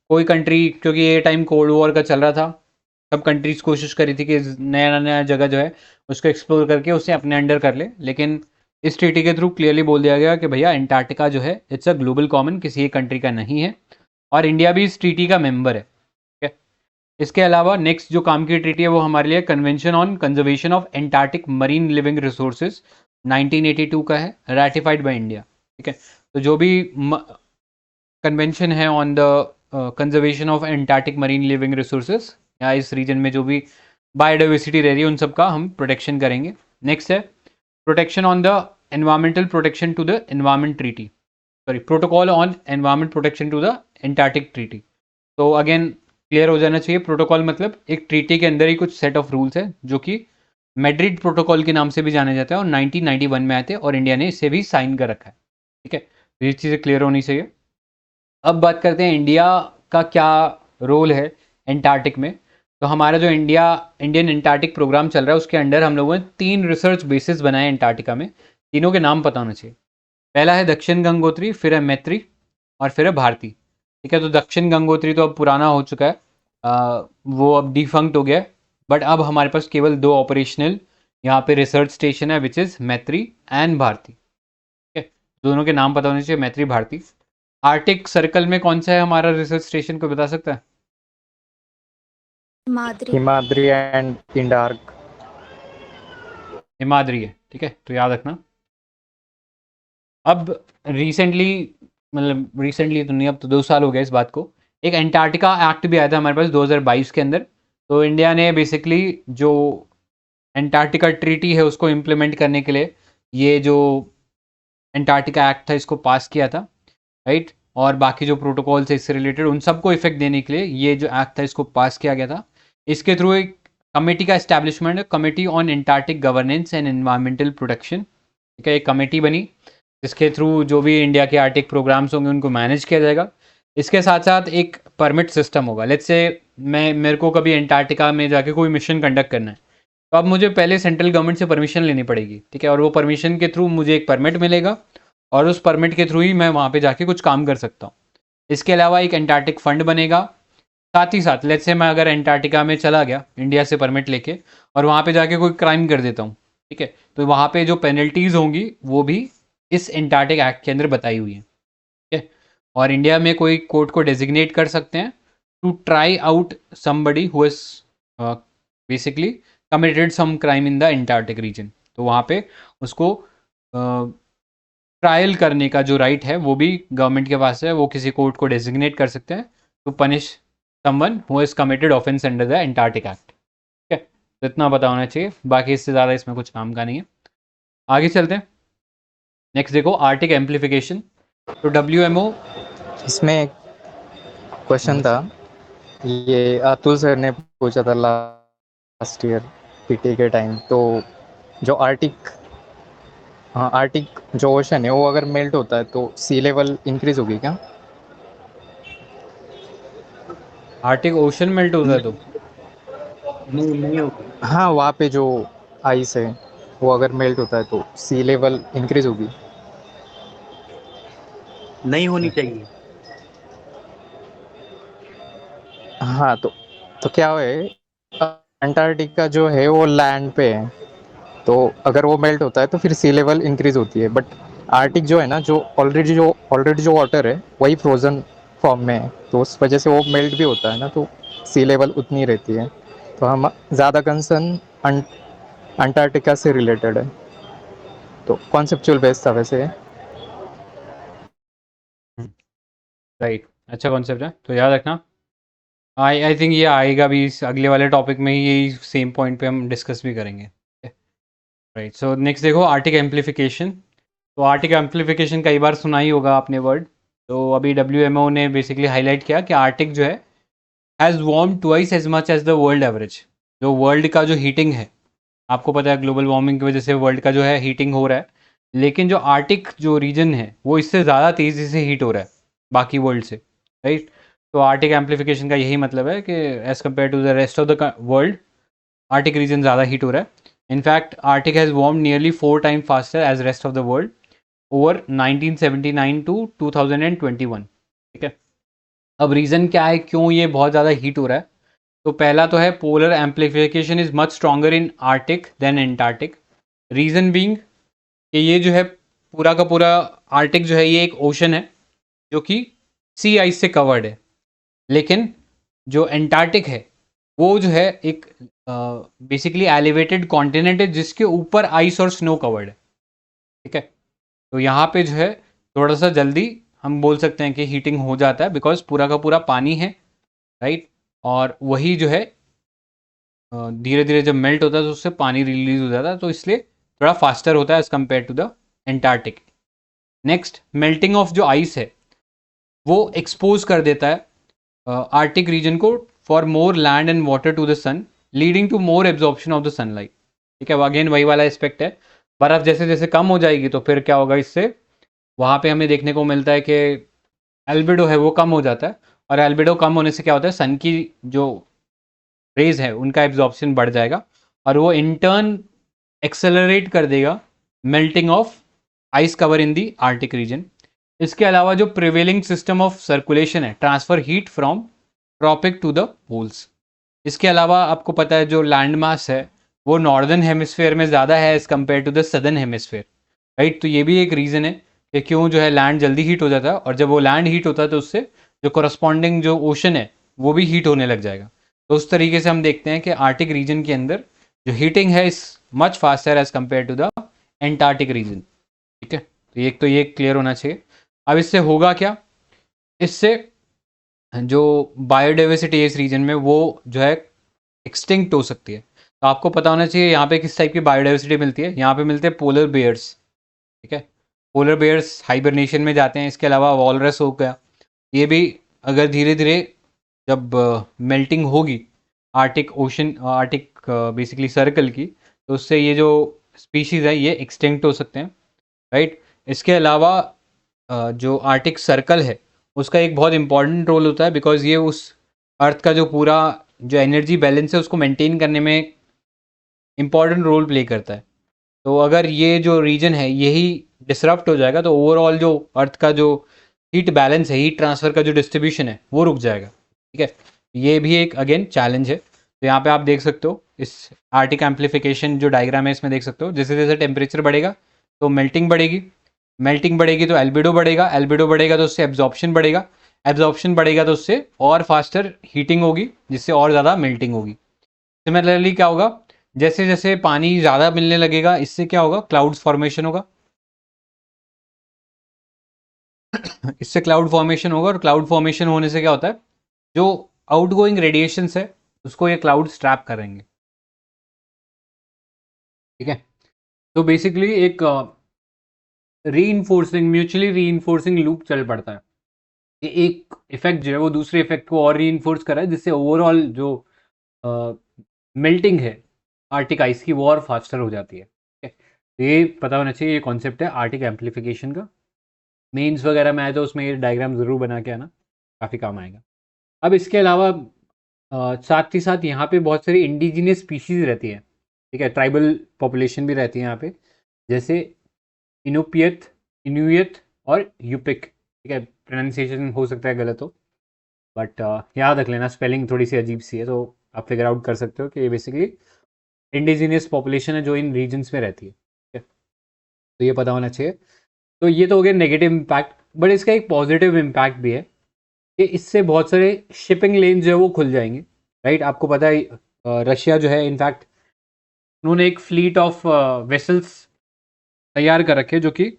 कोई कंट्री, क्योंकि ये टाइम कोल्ड वॉर का चल रहा था, सब कंट्रीज कोशिश करी थी कि नया नया जगह जो है उसको एक्सप्लोर करके उसे अपने अंडर कर ले, लेकिन इस ट्रीटी के थ्रू क्लियरली बोल दिया गया कि भैया एंटार्क्टिका जो है इट्स अ ग्लोबल कॉमन, किसी एक कंट्री का नहीं है, और इंडिया भी इस ट्रीटी का मेंबर है, ठीक है। इसके अलावा नेक्स्ट जो काम की ट्रीटी है वो हमारे लिए convention on conservation of Antarctic marine living resources 1982 का है, रैटिफाइड बाय इंडिया, ठीक है। तो जो भी कन्वेंशन है on the conservation of Antarctic marine living resources, या इस रीजन में जो भी बायोडाइवर्सिटी रह रही है, उन सब का हम प्रोटेक्शन करेंगे। नेक्स्ट है protection on the environmental protection to the environment treaty, sorry protocol on environment protection to the Antarctic treaty. तो अगेन क्लियर हो जाना चाहिए, प्रोटोकॉल मतलब एक ट्रीटी के अंदर ही कुछ सेट ऑफ रूल्स है जो कि मैड्रिड प्रोटोकॉल के नाम से भी जाने जाता है और 1991 में आए थे और इंडिया ने इसे भी साइन कर रखा है। ठीक है, तो ये चीज़ें क्लियर होनी चाहिए। अब बात करते हैं इंडिया का क्या रोल है एंटार्क्टिक में। तो हमारा जो इंडियन एंटार्क्टिक प्रोग्राम चल रहा है उसके अंडर हम लोगों ने 3 रिसर्च बेसिस बनाए एंटार्क्टिका में। तीनों के नाम पता होना चाहिए। पहला है दक्षिण गंगोत्री, फिर है मैत्री और फिर है भारती। ठीक है, तो दक्षिण गंगोत्री तो अब पुराना हो चुका है, वो अब डिफंक्ट हो गया है, बट अब हमारे पास केवल 2 ऑपरेशनल यहाँ पे रिसर्च स्टेशन है, विच इज़ मैत्री एंड भारती। ठीक है, दोनों के नाम पता होने चाहिए, मैत्री भारती। आर्टिक सर्कल में कौन सा है हमारा रिसर्च स्टेशन, को बता सकता है? हिमाद्री। हिमाद्री एंड इंडार्क। हिमाद्री है। ठीक है, तो याद रखना। अब रिसेंटली, मतलब रिसेंटली तो नहीं, अब तो 2 साल हो गए इस बात को, एक एंटार्क्टिका एक्ट भी आया था हमारे पास 2022 के अंदर। तो इंडिया ने बेसिकली जो एंटार्क्टिका ट्रीटी है उसको इम्प्लीमेंट करने के लिए ये जो एंटार्क्टिका एक्ट था इसको पास किया था, राइट। और बाकी जो प्रोटोकॉल से इससे रिलेटेड उन सबको इफेक्ट देने के लिए ये जो एक्ट था इसको पास किया गया था। इसके थ्रू एक कमेटी का एस्टैब्लिशमेंट है, committee on Antarctic governance and environmental protection. ठीक है, एक कमेटी बनी जिसके थ्रू जो भी इंडिया के आर्टिक प्रोग्राम्स होंगे उनको मैनेज किया जाएगा। इसके साथ साथ एक परमिट सिस्टम होगा। लेट्स से मेरे को कभी एंटार्क्टिका में जाके कोई मिशन कंडक्ट करना है, तो अब मुझे पहले सेंट्रल गवर्नमेंट से परमिशन लेनी पड़ेगी। ठीक है, और वो परमिशन के थ्रू मुझे एक परमिट मिलेगा और उस परमिट के थ्रू ही मैं वहाँ पे जाके कुछ काम कर सकता हूँ। इसके अलावा एक एंटार्क्टिक फंड बनेगा। साथ ही साथ लेट्स से मैं अगर एंटार्क्टिका में चला गया इंडिया से परमिट लेके और वहाँ पे जाके कोई क्राइम कर देता हूँ, ठीक है, तो वहाँ पे जो पेनल्टीज़ होंगी वो भी इस एंटार्क्टिक एक्ट के अंदर बताई हुई है। ठीक है, और इंडिया में कोई कोर्ट को डेजिग्नेट कर सकते हैं to try out somebody who is basically committed some crime in the Antarctic region. तो वहाँ पे उसको ट्रायल करने का जो राइट है वो भी गवर्नमेंट के पास है, वो किसी कोर्ट को डेजिग्नेट कर सकते हैं to punish someone who is committed offence under the Antarctic act. ठीक है, तो इतना पता होना चाहिए, बाकी इससे ज़्यादा इसमें कुछ काम का नहीं है। आगे चलते हैं। नेक्स्ट देखो आर्टिक एम्प्लीफिकेशन। तो WMO, इसमें एक क्वेश्चन था, ये अतुल सर ने पूछा था लास्ट ईयर पीटी के टाइम। तो जो आर्टिक जो ओशन है वो अगर मेल्ट होता है तो सी लेवल इंक्रीज होगी क्या? आर्टिक ओशन मेल्ट होता है तो नहीं होगी। हाँ, वहाँ पे जो आइस है वो अगर मेल्ट होता है तो सी लेवल इंक्रीज होगी? नहीं होनी चाहिए। हाँ, तो क्या है, अंटार्कटिका जो है वो लैंड पे है, तो अगर वो मेल्ट होता है तो फिर सी लेवल इंक्रीज होती है। बट आर्टिक जो है ना, जो ऑलरेडी जो वाटर है वही फ्रोजन फॉर्म में है, तो उस वजह से वो मेल्ट भी होता है ना, तो सी लेवल उतनी रहती है। तो हम ज़्यादा कंसर्न अंटार्कटिका से रिलेटेड है, तो कॉन्सेप्चुअल बेस था वैसे। राइट, अच्छा कॉन्सेप्ट है, तो याद रखना। आई थिंक ये आएगा भी इस अगले वाले टॉपिक में ही, यही सेम पॉइंट पे हम डिस्कस भी करेंगे। राइट, सो नेक्स्ट देखो आर्टिक एम्प्लीफिकेशन। तो आर्टिक एम्प्लीफिकेशन कई बार सुना ही होगा आपने वर्ड। तो अभी WMO ने बेसिकली हाईलाइट किया कि आर्टिक जो है has warm twice as much as the world average. जो वर्ल्ड का जो हीटिंग है, आपको पता है ग्लोबल वार्मिंग की वजह से वर्ल्ड का जो है हीटिंग हो रहा है, लेकिन जो आर्टिक जो रीजन है वो इससे ज़्यादा तेज़ी से हीट हो रहा है बाकी वर्ल्ड से, राइट। तो आर्टिक एम्प्लीफिकेशन का यही मतलब है कि as compared to the rest of the world Arctic region ज़्यादा हीट हो रहा है। In fact Arctic has warm nearly 4 time faster as rest of the world over 1979 to 2021। ठीक है, अब रीज़न क्या है क्यों ये बहुत ज़्यादा हीट हो रहा है? तो पहला तो है polar amplification is much stronger in Arctic than Antarctic. Reason being कि ये जो है पूरा का पूरा आर्टिक जो है ये एक ओशन है जो कि सी आइस से कवर्ड है, लेकिन जो एंटार्क्टिक है वो जो है एक बेसिकली एलिवेटेड कॉन्टिनेंट है जिसके ऊपर आइस और स्नो कवर्ड है। ठीक है, तो यहाँ पे जो है थोड़ा सा जल्दी हम बोल सकते हैं कि हीटिंग हो जाता है, बिकॉज पूरा का पूरा पानी है, राइट। और वही जो है धीरे धीरे जब मेल्ट होता है तो उससे पानी रिलीज हो जाता है, तो इसलिए थोड़ा फास्टर होता है as compared to the Antarctic. Next, melting of जो आइस है वो एक्सपोज कर देता है आर्टिक रीजन को for more land and water to the sun, leading to more absorption of the sunlight. ठीक है, अगेन वही वाला एस्पेक्ट है, बर्फ जैसे जैसे कम हो जाएगी तो फिर क्या होगा, इससे वहाँ पे हमें देखने को मिलता है कि एल्बिडो है वो कम हो जाता है, और एल्बिडो कम होने से क्या होता है, सन की जो रेज है उनका एब्जॉर्प्शन बढ़ जाएगा, और वो इन टर्न एक्सेलरेट कर देगा melting of ice cover in the Arctic region. इसके अलावा जो प्रिवेलिंग सिस्टम ऑफ सर्कुलेशन है, transfer heat from tropic to the poles. इसके अलावा आपको पता है जो लैंड मास है वो नॉर्दर्न हेमिस्फेयर में ज़्यादा है as compared to the southern hemisphere, right. तो ये भी एक रीज़न है कि क्यों जो है लैंड जल्दी हीट हो जाता है, और जब वो लैंड हीट होता है तो उससे जो कोरस्पॉन्डिंग जो ओशन है वो भी हीट होने लग जाएगा। तो उस तरीके से हम देखते हैं कि आर्टिक रीजन के अंदर जो हीटिंग है is much faster as compared to the Antarctic region. ठीक है, तो ये क्लियर होना चाहिए। अब इससे होगा क्या, इससे जो बायोडाइवर्सिटी है इस रीजन में वो जो है एक्सटिंक्ट हो सकती है। तो आपको पता होना चाहिए यहाँ पे किस टाइप की बायोडाइवर्सिटी मिलती है। यहाँ पे मिलते हैं पोलर बेयर्स। ठीक है, पोलर बेयर्स हाइबरनेशन में जाते हैं। इसके अलावा वॉलरस हो गया, ये भी अगर धीरे धीरे जब मेल्टिंग होगी Arctic ocean, Arctic basically circle की, तो उससे ये जो स्पीशीज़ है ये एक्सटिंक्ट हो सकते हैं, राइट। इसके अलावा जो आर्टिक सर्कल है उसका एक बहुत इंपॉर्टेंट रोल होता है, बिकॉज ये उस अर्थ का जो पूरा जो एनर्जी बैलेंस है उसको मेंटेन करने में इंपॉर्टेंट रोल प्ले करता है। तो अगर ये जो रीजन है यही डिसरप्ट हो जाएगा तो ओवरऑल जो अर्थ का जो हीट बैलेंस है, हीट ट्रांसफ़र का जो डिस्ट्रीब्यूशन है वो रुक जाएगा। ठीक है, ये भी एक अगेन चैलेंज है। तो यहाँ पे आप देख सकते हो इस आर्टिक एम्प्लीफिकेशन जो डायग्राम है इसमें देख सकते हो, जैसे जैसे टेम्परेचर बढ़ेगा तो मेल्टिंग बढ़ेगी, मेल्टिंग बढ़ेगी तो एल्बिडो बढ़ेगा, एल्बिडो बढ़ेगा तो उससे एब्जॉर्प्शन बढ़ेगा, एब्जॉर्प्शन बढ़ेगा तो उससे और फास्टर हीटिंग होगी जिससे और ज़्यादा मेल्टिंग होगी। सिमिलरली क्या होगा, जैसे जैसे पानी ज़्यादा मिलने लगेगा इससे क्या होगा, क्लाउड्स फॉर्मेशन होगा। इससे क्लाउड फॉर्मेशन होगा, और क्लाउड फॉर्मेशन होने से क्या होता है, जो आउटगोइंग रेडिएशंस है उसको ये क्लाउड ट्रैप करेंगे। ठीक है, तो बेसिकली एक रीइंफोर्सिंग, म्यूचुअली रीइंफोर्सिंग लूप चल पड़ता है। ये एक इफेक्ट जो है वो दूसरे इफेक्ट को और रीइंफोर्स कर रहा है, जिससे ओवरऑल जो मेल्टिंग है आर्टिक आइस की वो और फास्टर हो जाती है। ठीक है, तो ये पता होना चाहिए, ये कॉन्सेप्ट है आर्टिक एम्प्लीफिकेशन का। मेंस वगैरह में आए तो उसमें ये डायग्राम ज़रूर बना के आना, काफ़ी काम आएगा। अब इसके अलावा साथ ही साथ यहाँ पे बहुत सारी इंडिजिनियस स्पीशीज़ रहती है। ठीक है, ट्राइबल पॉपुलेशन भी रहती है यहाँ पे, जैसे इनुपियत, इनुयत और यूपिक। ठीक है, प्रोनाउंसिएशन हो सकता है गलत हो, बट याद रख लेना, स्पेलिंग थोड़ी सी अजीब सी है, तो आप फिगर आउट कर सकते हो कि ये बेसिकली इंडिजीनियस पॉपुलेशन है जो इन रीजन्स में रहती है। ठीक है, तो ये पता होना चाहिए। तो ये तो हो गया नेगेटिव इम्पैक्ट, बट इसका एक पॉजिटिव इम्पैक्ट भी है कि इससे बहुत सारे शिपिंग लेन जो है वो खुल जाएंगे, राइट। आपको पता है रशिया जो है, इनफैक्ट उन्होंने एक फ्लीट ऑफ वेसल्स तैयार कर रखे जो कि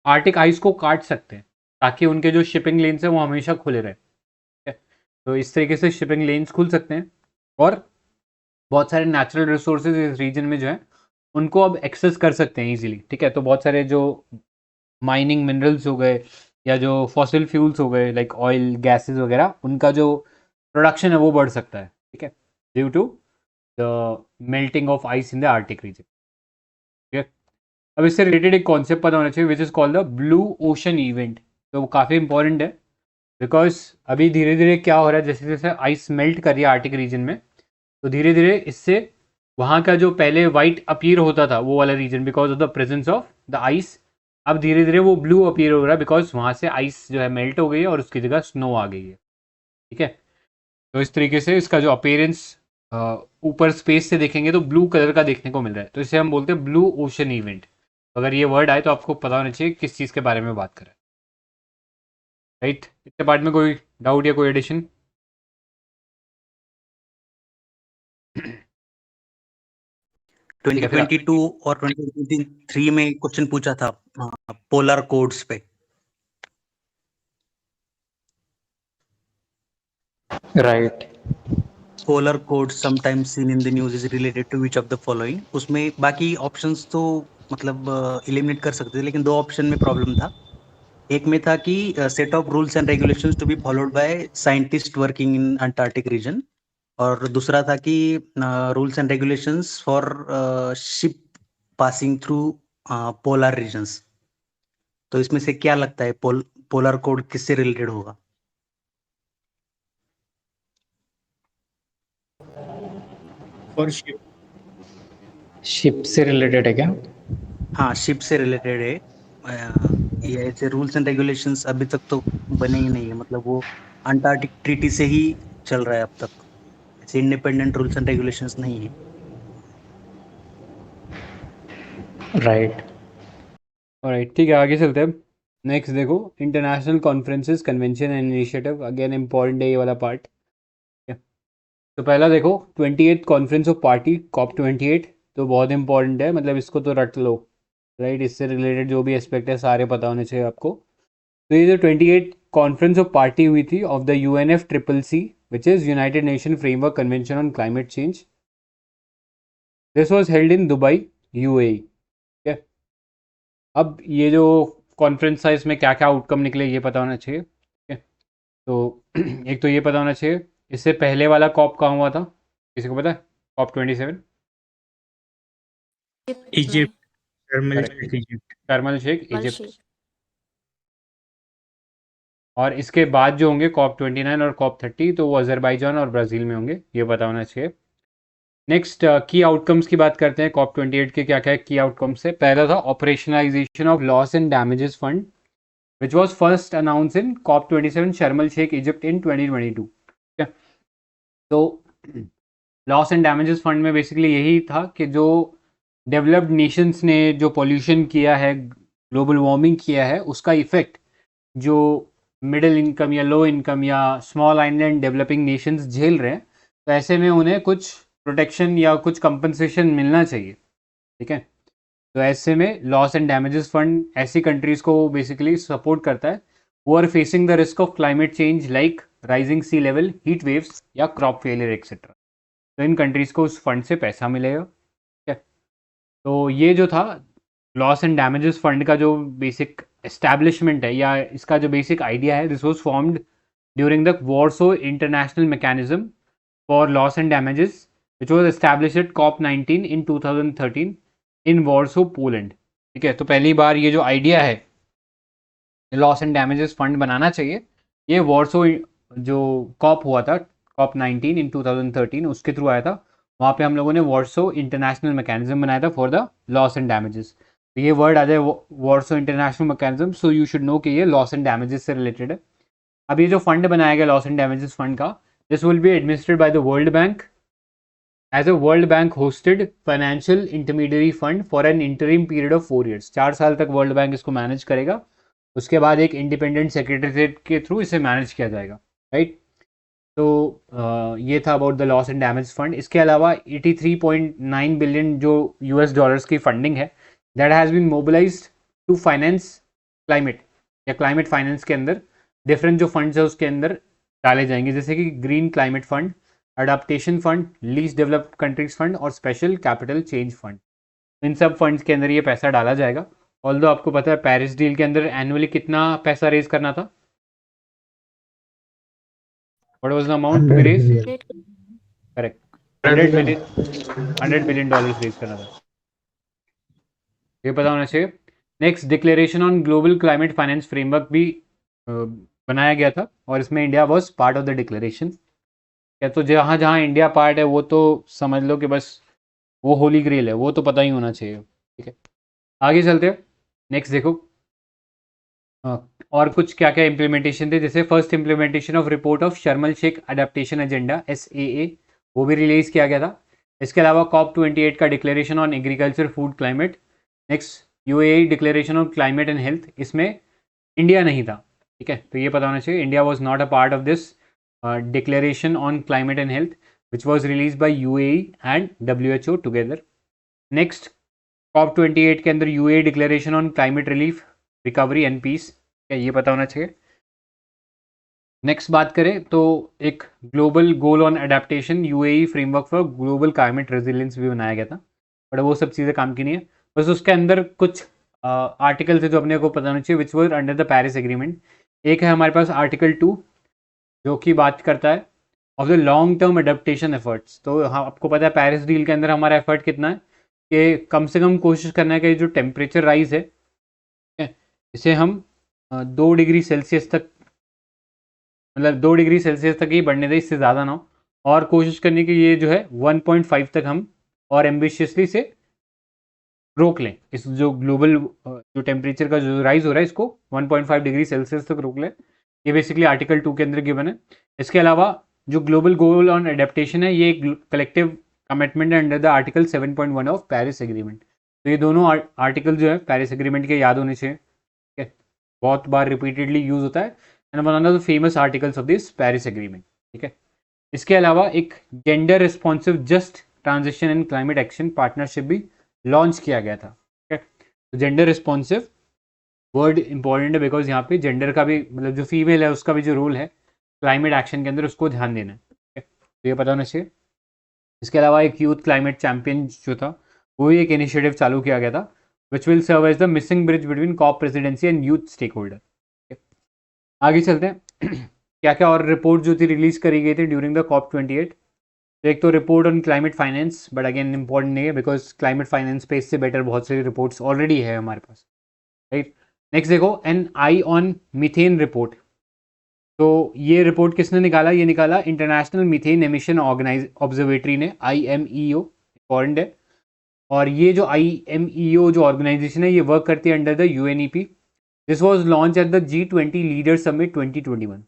आर्टिक आइस को काट सकते हैं, ताकि उनके जो शिपिंग लेन्स हैं वो हमेशा खुले रहे। ठीक है, तो इस तरीके से शिपिंग लेन्स खुल सकते हैं, और बहुत सारे नेचुरल रिसोर्सेज इस रीजन में जो है उनको अब एक्सेस कर सकते हैं इजीली। ठीक है, तो बहुत सारे जो माइनिंग मिनरल्स हो गए या जो फॉसिल फ्यूल्स हो गए लाइक ऑयल, गैसेस वगैरह, उनका जो प्रोडक्शन है वो बढ़ सकता है। ठीक है, due to the melting of ice in the Arctic region. ठीक है, अब इससे रिलेटेड एक कॉन्सेप्ट पता होना चाहिए which is called the blue ocean event. तो वो काफ़ी इंपॉर्टेंट है, बिकॉज अभी धीरे धीरे क्या हो रहा है, जैसे जैसे आइस मेल्ट कर रही है आर्टिक रीजन में, तो धीरे धीरे इससे वहाँ का जो पहले वाइट अपीयर होता था वो वाला region, because of the presence of the ice, अब धीरे धीरे वो ब्लू अपीयर हो रहा है, बिकॉज वहाँ से आइस जो है मेल्ट हो गई है और उसकी जगह स्नो आ गई है। ठीक है, तो इस तरीके से इसका जो अपीयरेंस ऊपर स्पेस से देखेंगे तो ब्लू कलर का देखने को मिल रहा है, तो इसे हम बोलते हैं ब्लू ओशन इवेंट। अगर ये वर्ड आए तो आपको पता होना चाहिए किस चीज़ के बारे में बात कर रहा है, राइट। इसके पार्ट में कोई डाउट या कोई एडिशन? 2022 और 2023 में क्वेश्चन पूछा था पोलर कोड्स पे। Right, polar code sometimes seen in the news is related to which of the following? उसमें बाकी ऑप्शंस तो मतलब एलिमिनेट कर सकते थे, लेकिन दो ऑप्शन में प्रॉब्लम था. एक में था कि set of rules and regulations to be followed by scientist working in Antarctic region, और दूसरा था कि rules and regulations for ship passing through polar regions. तो इसमें से क्या लगता है पोलर कोड किससे रिलेटेड होगा? For ship. शिप से रिलेटेड है क्या? हाँ, शिप से रिलेटेड है. ये ऐसे रूल्स एंड रेगुलेशंस अभी तक तो बने ही नहीं है, मतलब वो अंटार्कटिक ट्रीटी से ही चल रहा है अब तक. ऐसे इंडिपेंडेंट रूल्स एंड रेगुलेशंस नहीं है. राइट. ऑलराइट, ठीक है, आगे चलते हैं. नेक्स्ट देखो, international conferences, convention and initiative. Again important है ये वाला पार्ट. तो पहला देखो, 28th conference of party, COP 28. तो बहुत इंपॉर्टेंट है, मतलब इसको तो रट लो, राइट. इससे रिलेटेड जो भी एस्पेक्ट है सारे पता होने चाहिए आपको. तो ये जो 28th कॉन्फ्रेंस ऑफ पार्टी हुई थी of the UNFCCC, which is United nation framework convention on climate change. This was held in Dubai, UAE. ठीक है, अब ये जो कॉन्फ्रेंस था इसमें क्या क्या आउटकम निकले ये पता होना चाहिए. ठीक है, तो एक तो ये पता होना चाहिए, इससे पहले वाला कॉप कहाँ हुआ था, किसी को पता है? COP 27, Egypt. Sharm Correct. Egypt. Sharm Sheikh, Sharm el Egypt. Sheikh. और इसके बाद जो होंगे COP 29 और COP 30, तो वो अजरबैजान और ब्राज़ील में होंगे, ये पता होना चाहिए. नेक्स्ट की आउटकम्स की बात करते हैं. COP 28 के क्या क्या की आउटकम्स है. पहला था operationalisation of loss and damages fund, which was first announce in COP 27 शर्म el शेख, इजिप्ट इन 2022. ठीक है, तो लॉस एंड डैमेजेस फंड में बेसिकली यही था कि जो डेवलप्ड नेशंस ने जो पॉल्यूशन किया है, ग्लोबल वार्मिंग किया है, उसका इफेक्ट जो मिडिल इनकम या लो इनकम या स्मॉल आइलैंड डेवलपिंग नेशंस झेल रहे हैं, तो ऐसे में उन्हें कुछ प्रोटेक्शन या कुछ कंपनसेशन मिलना चाहिए. ठीक है, तो ऐसे में लॉस एंड डैमेजेस फंड ऐसी कंट्रीज़ को बेसिकली सपोर्ट करता है वो are facing the risk of climate change like rising sea level, heat waves या क्रॉप फेलियर एक्सेट्रा. तो इन कंट्रीज़ को उस फंड से पैसा मिलेगा. ठीक है, तो ये जो था लॉस एंड डैमेजेस फंड का जो बेसिक एस्टैब्लिशमेंट है या इसका जो बेसिक आइडिया है, this was formed during the Warsaw international mechanism for loss and damages which was established eight COP 19 in 2013 in Warsaw, Poland. ठीक है, तो पहली बार ये जो आइडिया है लॉस एंड डैमेजेस फंड बनाना चाहिए, ये वॉर्सो जो COP हुआ था COP 19 इन 2013 उसके थ्रू आया था. वहाँ पे हम लोगों ने वॉर्सो इंटरनेशनल मैकेनिज्म बनाया था for the loss and damages. तो ये वर्ड आ जाए Warsaw international mechanism, so you should know कि ये लॉस एंड डैमेजेस से रिलेटेड है. अब ये जो फंड बनाया गया लॉस एंड डैमेजेस फंड का, this will be administered by the World Bank as a World Bank hosted financial intermediary fund for an interim period of 4 years. 4 साल तक वर्ल्ड बैंक इसको मैनेज करेगा, उसके बाद एक इंडिपेंडेंट सेक्रेटरीट के through इसे मैनेज किया जाएगा. राइट, तो ये था about the loss and damage fund. इसके अलावा 83.9 बिलियन जो US डॉलर्स की फंडिंग है, that has been mobilised to finance climate या क्लाइमेट फाइनेंस के अंदर डिफरेंट जो फंड्स है उसके अंदर डाले जाएंगे, जैसे कि green climate fund, adaptation fund, least developed countries fund और स्पेशल कैपिटल चेंज फंड. इन सब फंड्स के अंदर ये पैसा डाला जाएगा. ऑल्दो आपको पता है पेरिस डील के अंदर एनुअली कितना पैसा रेज करना था? What was the amount to be raised? Correct. 100 billion dollars raise करना था. ये पता होना चाहिए. Next, declaration on global climate finance framework भी बनाया गया था और इसमें India was part of the declaration. क्या तो जहाँ जहाँ इंडिया पार्ट है वो तो समझ लो कि बस वो होली ग्रेल है, वो तो पता ही होना चाहिए. ठीक है, आगे चलते हैं. नेक्स्ट देखो और कुछ क्या क्या इम्प्लीमेंटेशन थे. जैसे first implementation of report of Sharm el Sheikh adaptation agenda SAA, वो भी रिलीज किया गया था. इसके अलावा COP 28 का declaration on agriculture, food, climate. Next, UAE declaration on climate and health, इसमें इंडिया नहीं था. ठीक है, तो ये पता होना चाहिए, India was not a part of this declaration on climate and health which was release by UAE and WHO together. Next, COP 28 के अंदर UAE declaration on climate relief, recovery and peace, ये पता होना चाहिए. नेक्स्ट बात करें तो एक global goal on adaptation UAE framework for global climate resilience भी बनाया गया था, बट वो सब चीज़ें काम की नहीं है। बस उसके अंदर कुछ आर्टिकल्स है जो अपने को पता होना चाहिए, which were under the Paris agreement. एक है हमारे पास आर्टिकल 2 जो कि बात करता है of the long term adaptation efforts. तो हाँ, आपको पता है पेरिस डील के अंदर हमारा एफर्ट कितना है कि कम से कम कोशिश करना है कि जो टेम्परेचर राइज है, ठीक है, इसे हम 2 डिग्री सेल्सियस तक, मतलब 2 डिग्री सेल्सियस तक ही बढ़ने दें, इससे ज़्यादा ना हो। और कोशिश करनी कि ये जो है 1.5 तक हम और एम्बिशियसली से रोक लें। इस जो ग्लोबल जो टेम्परेचर का जो राइज हो रहा है इसको 1.5 डिग्री सेल्सियस तक रोक लें। ये बेसिकली आर्टिकल 2 के अंदर गिवन है। इसके अलावा जो ग्लोबल गोल ऑन एडेप्टेशन है ये एक कलेक्टिव कमिटमेंट है under the article 7.1 of Paris agreement. तो ये दोनों आर्टिकल जो है पेरिस एग्रीमेंट के याद होने चाहिए, ठीक है, बहुत बार रिपीटेडली यूज होता है and one of the famous articles of this Paris agreement, ठीक है। इसके अलावा एक gender responsive just transition and climate action partnership भी लॉन्च किया गया था, ठीक है। तो जेंडर रिस्पॉन्सिव वर्ड इंपॉर्टेंट है बिकॉज यहाँ पे जेंडर का भी, मतलब जो फीमेल है उसका भी जो रोल है क्लाइमेट एक्शन के अंदर, उसको ध्यान देना है, ठीक है। तो ये पता होना चाहिए। इसके अलावा एक यूथ क्लाइमेट चैंपियन जो था वो भी एक इनिशिएटिव चालू किया गया था which will serve as the missing bridge between COP presidency and youth stakeholder. आगे चलते हैं क्या क्या और रिपोर्ट जो थी रिलीज करी गई थी ड्यूरिंग द कॉप 28। तो एक तो report on climate finance, but again important नहीं है बिकॉज क्लाइमेट फाइनेंस पे इससे बेटर बहुत सारी रिपोर्ट्स ऑलरेडी है हमारे पास, राइट। नेक्स्ट देखो an eye on methane report. तो ये रिपोर्ट किसने निकाला? ये निकाला इंटरनेशनल मीथेन एमिशन ऑब्जर्वेटरी ने, IMEO, इंपॉर्टेंट है। और ये जो IMEO जो ऑर्गेनाइजेशन है ये वर्क करती है under the UNEP। This was launch at the G20 leader summit 2021,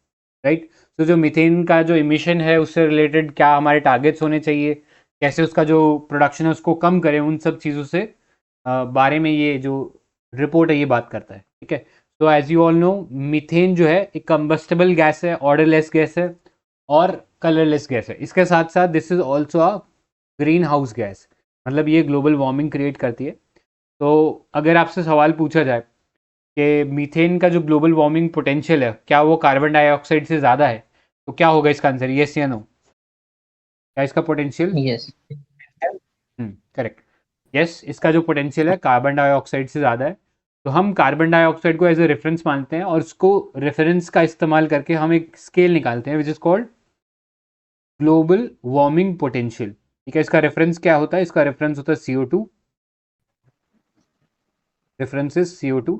right. तो जो मीथेन का जो इमिशन है उससे रिलेटेड क्या हमारे टारगेट्स होने चाहिए, कैसे उसका जो प्रोडक्शन है उसको कम करें, उन सब चीज़ों से बारे में ये जो रिपोर्ट है ये बात करता है, ठीक है। तो as you all know methane जो है एक कंबस्टेबल गैस है, ऑर्डरलेस गैस है और कलरलेस गैस है। इसके साथ साथ this is also a greenhouse gas, मतलब ये ग्लोबल वार्मिंग क्रिएट करती है। तो अगर आपसे सवाल पूछा जाए कि मीथेन का जो ग्लोबल वार्मिंग पोटेंशियल है क्या वो कार्बन डाइऑक्साइड से ज़्यादा है, तो क्या होगा इसका आंसर? येस या नो? क्या इसका पोटेंशियल? यस। Correct, yes. इसका जो पोटेंशियल है कार्बन डाइऑक्साइड से ज़्यादा है। तो हम कार्बन डाइऑक्साइड को एज ए रेफरेंस मानते हैं और उसको रेफरेंस का इस्तेमाल करके हम एक स्केल निकालते हैं which is called global warming potential, ठीक है। इसका रेफरेंस क्या होता है? इसका रेफरेंस होता है CO2, reference is CO2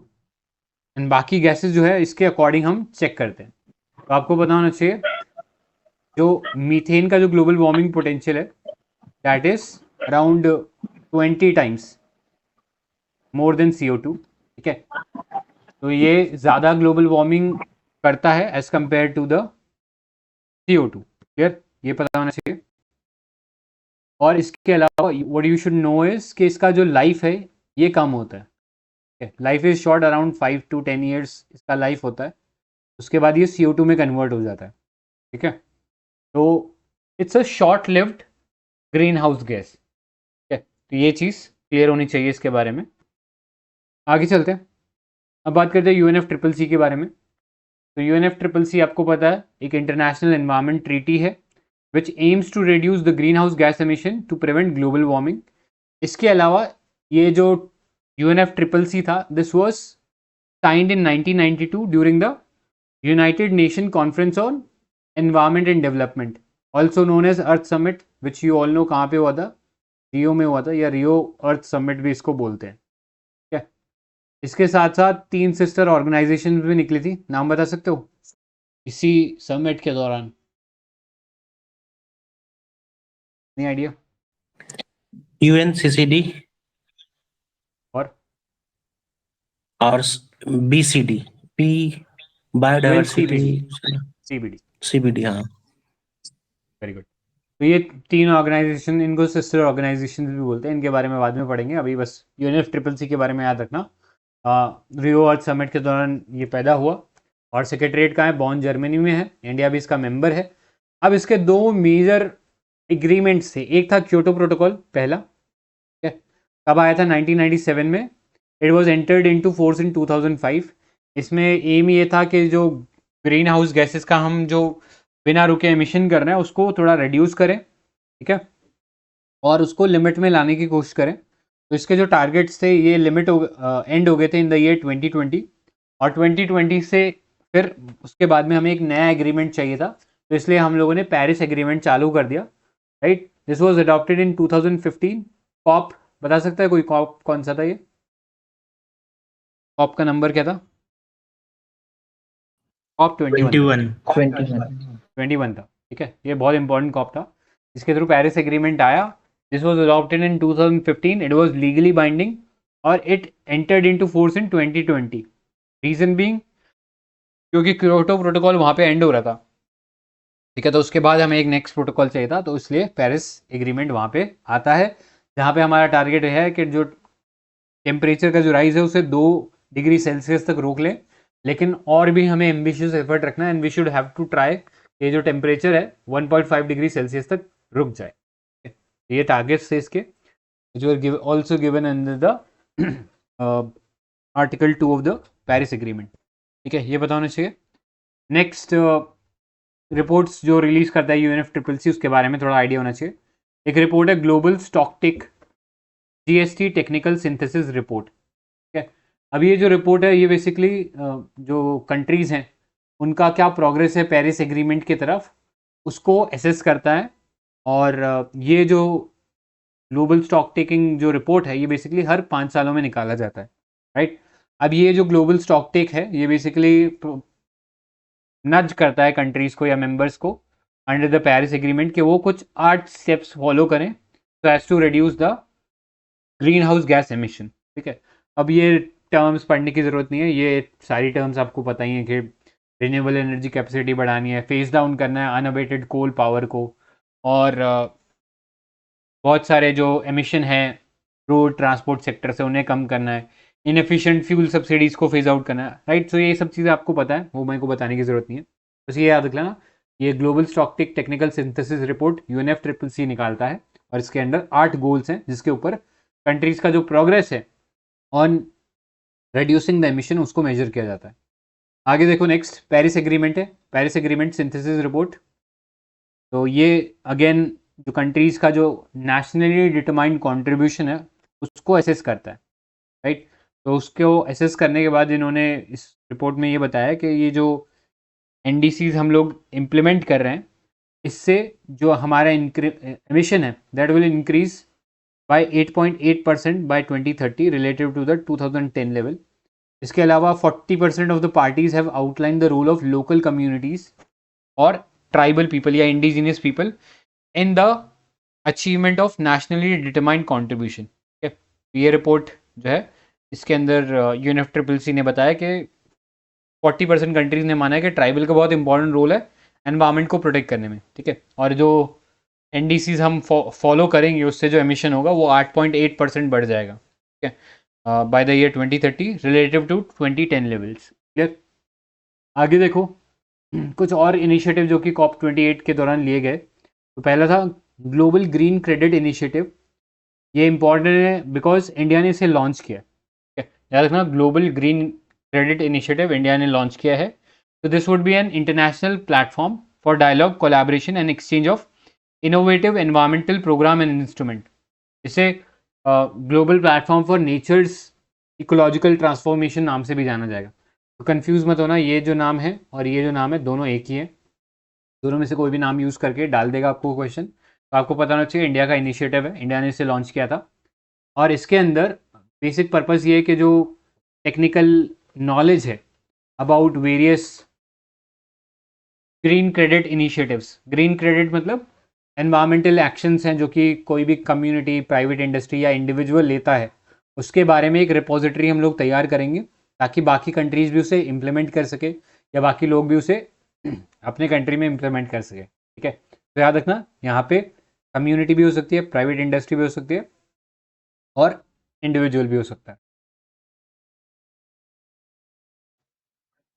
and बाकी गैसेस जो है इसके अकॉर्डिंग हम चेक करते हैं। तो आपको पता होना चाहिए जो मीथेन का जो ग्लोबल वार्मिंग पोटेंशियल है that is around 20 times more than CO2, ठीक है। तो ये ज़्यादा ग्लोबल वार्मिंग करता है as compare to the CO2, clear? ये पता होना चाहिए। और इसके अलावा what you should know is कि इसका जो लाइफ है ये कम होता है, life is short, around 5 to 10 years इसका लाइफ होता है। उसके बाद ये CO2 में कन्वर्ट हो जाता है, ठीक है। तो it's a short lived green house gas, ठीक है। तो ये चीज़ क्लियर होनी चाहिए इसके बारे में। आगे चलते हैं, अब बात करते हैं UNFCCC के बारे में। तो UNFCCC आपको पता है एक इंटरनेशनल एनवायरनमेंट ट्रीटी है which aims to reduce the greenhouse gas emission to prevent global warming. इसके अलावा ये जो UNFCCC था this was signed in 1992 during the United Nation conference on environment and development, also known as earth summit, which you all know कहाँ पे हुआ था? रियो में हुआ था, या रियो अर्थ समिट भी इसको बोलते हैं, ठीक है। इसके साथ साथ 3 सिस्टर ऑर्गेनाइजेशन भी निकली थी, नाम बता सकते हो इसी समिट के दौरान? नहीं आइडिया? UNCCD और BCD, P बायोडाइवर्सिटी, CBD, हाँ। Very good. तो ये 3 ऑर्गेनाइजेशन, इनको सिस्टर ऑर्गेनाइजेशन भी बोलते हैं, इनके बारे में बाद में पढ़ेंगे, अभी बस UNFCCC के बारे में याद रखना। रियो अर्थ समिट के दौरान ये पैदा हुआ और सेक्रेटरीट कहाँ है? बॉन, जर्मनी में है। इंडिया भी इसका मेंबर है। अब इसके 2 मेजर एग्रीमेंट्स थे, एक था क्योटो प्रोटोकॉल पहला, ठीक है, कब आया था? 1997 में। It was entered into force इन 2005। इसमें एम ये था कि जो ग्रीन हाउस गैसेस का हम जो बिना रुके एमिशन कर रहे हैं उसको थोड़ा रिड्यूस करें, ठीक है, और उसको लिमिट में लाने की कोशिश करें। तो इसके जो टारगेट्स थे ये लिमिट एंड हो गए थे इन द ईयर 2020, और 2020 से फिर उसके बाद में हमें एक नया एग्रीमेंट चाहिए था, तो इसलिए हम लोगों ने पेरिस एग्रीमेंट चालू कर दिया, right. This was adopted in 2015। COP बता सकता है कोई, कॉप कौन सा था ये? कॉप का नंबर क्या था? कॉप 21 था, ठीक है। ये बहुत इंपॉर्टेंट कॉप था, इसके थ्रू पेरिस एग्रीमेंट आया। This was adopted in 2015, it was legally binding और it entered into force in 2020। Reason being क्योंकि क्योटो प्रोटोकॉल वहाँ पे एंड हो रहा था, ठीक है, तो उसके बाद हमें एक नेक्स्ट प्रोटोकॉल चाहिए था, तो इसलिए पेरिस एग्रीमेंट वहाँ पे आता है, जहाँ पे हमारा टारगेट है कि जो टेम्परेचर का जो राइज है उसे 2 डिग्री सेल्सियस तक रोक लें, लेकिन और भी हमें एम्बिशियस एफर्ट रखना है, and we should have to try ये जो टेम्परेचर है 1.5 डिग्री सेल्सियस तक रुक जाए। ये टारगेट्स थे इसके, जो are also given under the article 2 of the Paris agreement, ठीक है, ये बताना चाहिए। नेक्स्ट रिपोर्ट्स जो रिलीज करता है UNFCCC, उसके बारे में थोड़ा आइडिया होना चाहिए। एक रिपोर्ट है global stocktake GST technical synthesis report, ठीक है। अब ये जो रिपोर्ट है ये बेसिकली जो कंट्रीज़ हैं उनका क्या प्रोग्रेस है पेरिस एग्रीमेंट की तरफ, उसको एसेस करता है। और ये जो ग्लोबल स्टॉक टेकिंग जो रिपोर्ट है ये बेसिकली हर 5 सालों में निकाला जाता है, राइट। अब ये जो ग्लोबल स्टॉक टेक है ये बेसिकली नज करता है कंट्रीज़ को या मेंबर्स को अंडर द पेरिस एग्रीमेंट कि वो कुछ 8 स्टेप्स फॉलो करें so as to reduce the greenhouse gas emission, ठीक है। अब ये टर्म्स पढ़ने की ज़रूरत नहीं है, ये सारी टर्म्स आपको पता ही है कि रिन्यूएबल एनर्जी कैपेसिटी बढ़ानी है, फेस डाउन करना है अनअबेटेड कोल पावर को, और बहुत सारे जो एमिशन हैं रोड ट्रांसपोर्ट सेक्टर से उन्हें कम करना है, इनएफिशिएंट फ्यूल सब्सिडीज़ को फेज आउट करना है, राइट। सो ये सब चीज़ें आपको पता है, वो मेरे को बताने की ज़रूरत नहीं है, बस ये याद रख लेना। ये global stocktake technical synthesis report UNFCCC निकालता है, और इसके अंदर 8 गोल्स हैं जिसके ऊपर कंट्रीज़ का जो प्रोग्रेस है ऑन रिड्यूसिंग द एमिशन उसको मेजर किया जाता है। आगे देखो, नेक्स्ट पेरिस एग्रीमेंट है, पेरिस एग्रीमेंट सिंथेसिस रिपोर्ट। तो ये अगेन जो कंट्रीज़ का जो नेशनली डिटरमाइंड कंट्रीब्यूशन है उसको एसेस करता है, राइट। तो उसको एसेस करने के बाद इन्होंने इस रिपोर्ट में ये बताया कि ये जो NDCs हम लोग इम्प्लीमेंट कर रहे हैं इससे जो हमारा एमिशन है that will increase by 8.8% by 2030 relative to the 2010 level. इसके अलावा 40% of the parties have outline the role of local communities और ट्राइबल पीपल या indigenous people in the achievement of nationally determined contribution. ये report जो है इसके अंदर UNFCCC ने बताया कि 40% कंट्रीज ने माना है कि ट्राइबल का बहुत इंपॉर्टेंट रोल है एनवायरमेंट को प्रोटेक्ट करने में, ठीक है। और जो NDCs हम फॉलो करेंगे उससे जो एमिशन होगा वो 8.8% बढ़ जाएगा, ठीक है, by the year 2030 relative to 2010 levels, clear. आगे देखो कुछ और इनिशिएटिव जो कि COP 28 के दौरान लिए गए। तो पहला था ग्लोबल ग्रीन क्रेडिट इनिशिएटिव। ये इंपॉर्टेंट है बिकॉज इंडिया ने इसे लॉन्च किया, ठीक है, याद रखना, global green credit initiative India ने लॉन्च किया है। तो this would be an international platform for dialogue, collaboration and exchange of innovative environmental program and instrument. इसे global platform for nature's ecological transformation नाम से भी जाना जाएगा। तो कंफ्यूज मत होना, ये जो नाम है और ये जो नाम है दोनों एक ही है, दोनों में से कोई भी नाम यूज़ करके डाल देगा आपको क्वेश्चन। तो आपको पता होना चाहिए इंडिया का इनिशिएटिव है, इंडिया ने इसे लॉन्च किया था, और इसके अंदर बेसिक पर्पस ये है कि जो टेक्निकल नॉलेज है about various green credit initiatives, green credit मतलब एनवायरमेंटल एक्शंस हैं जो कि कोई भी कम्युनिटी, प्राइवेट इंडस्ट्री या इंडिविजुअल लेता है, उसके बारे में एक रिपोजिटरी हम लोग तैयार करेंगे ताकि बाकी कंट्रीज़ भी उसे इम्प्लीमेंट कर सके या बाकी लोग भी उसे अपने कंट्री में इम्प्लीमेंट कर सके, ठीक है। तो याद रखना यहाँ पे कम्युनिटी भी हो सकती है, प्राइवेट इंडस्ट्री भी हो सकती है और इंडिविजुअल भी हो सकता है,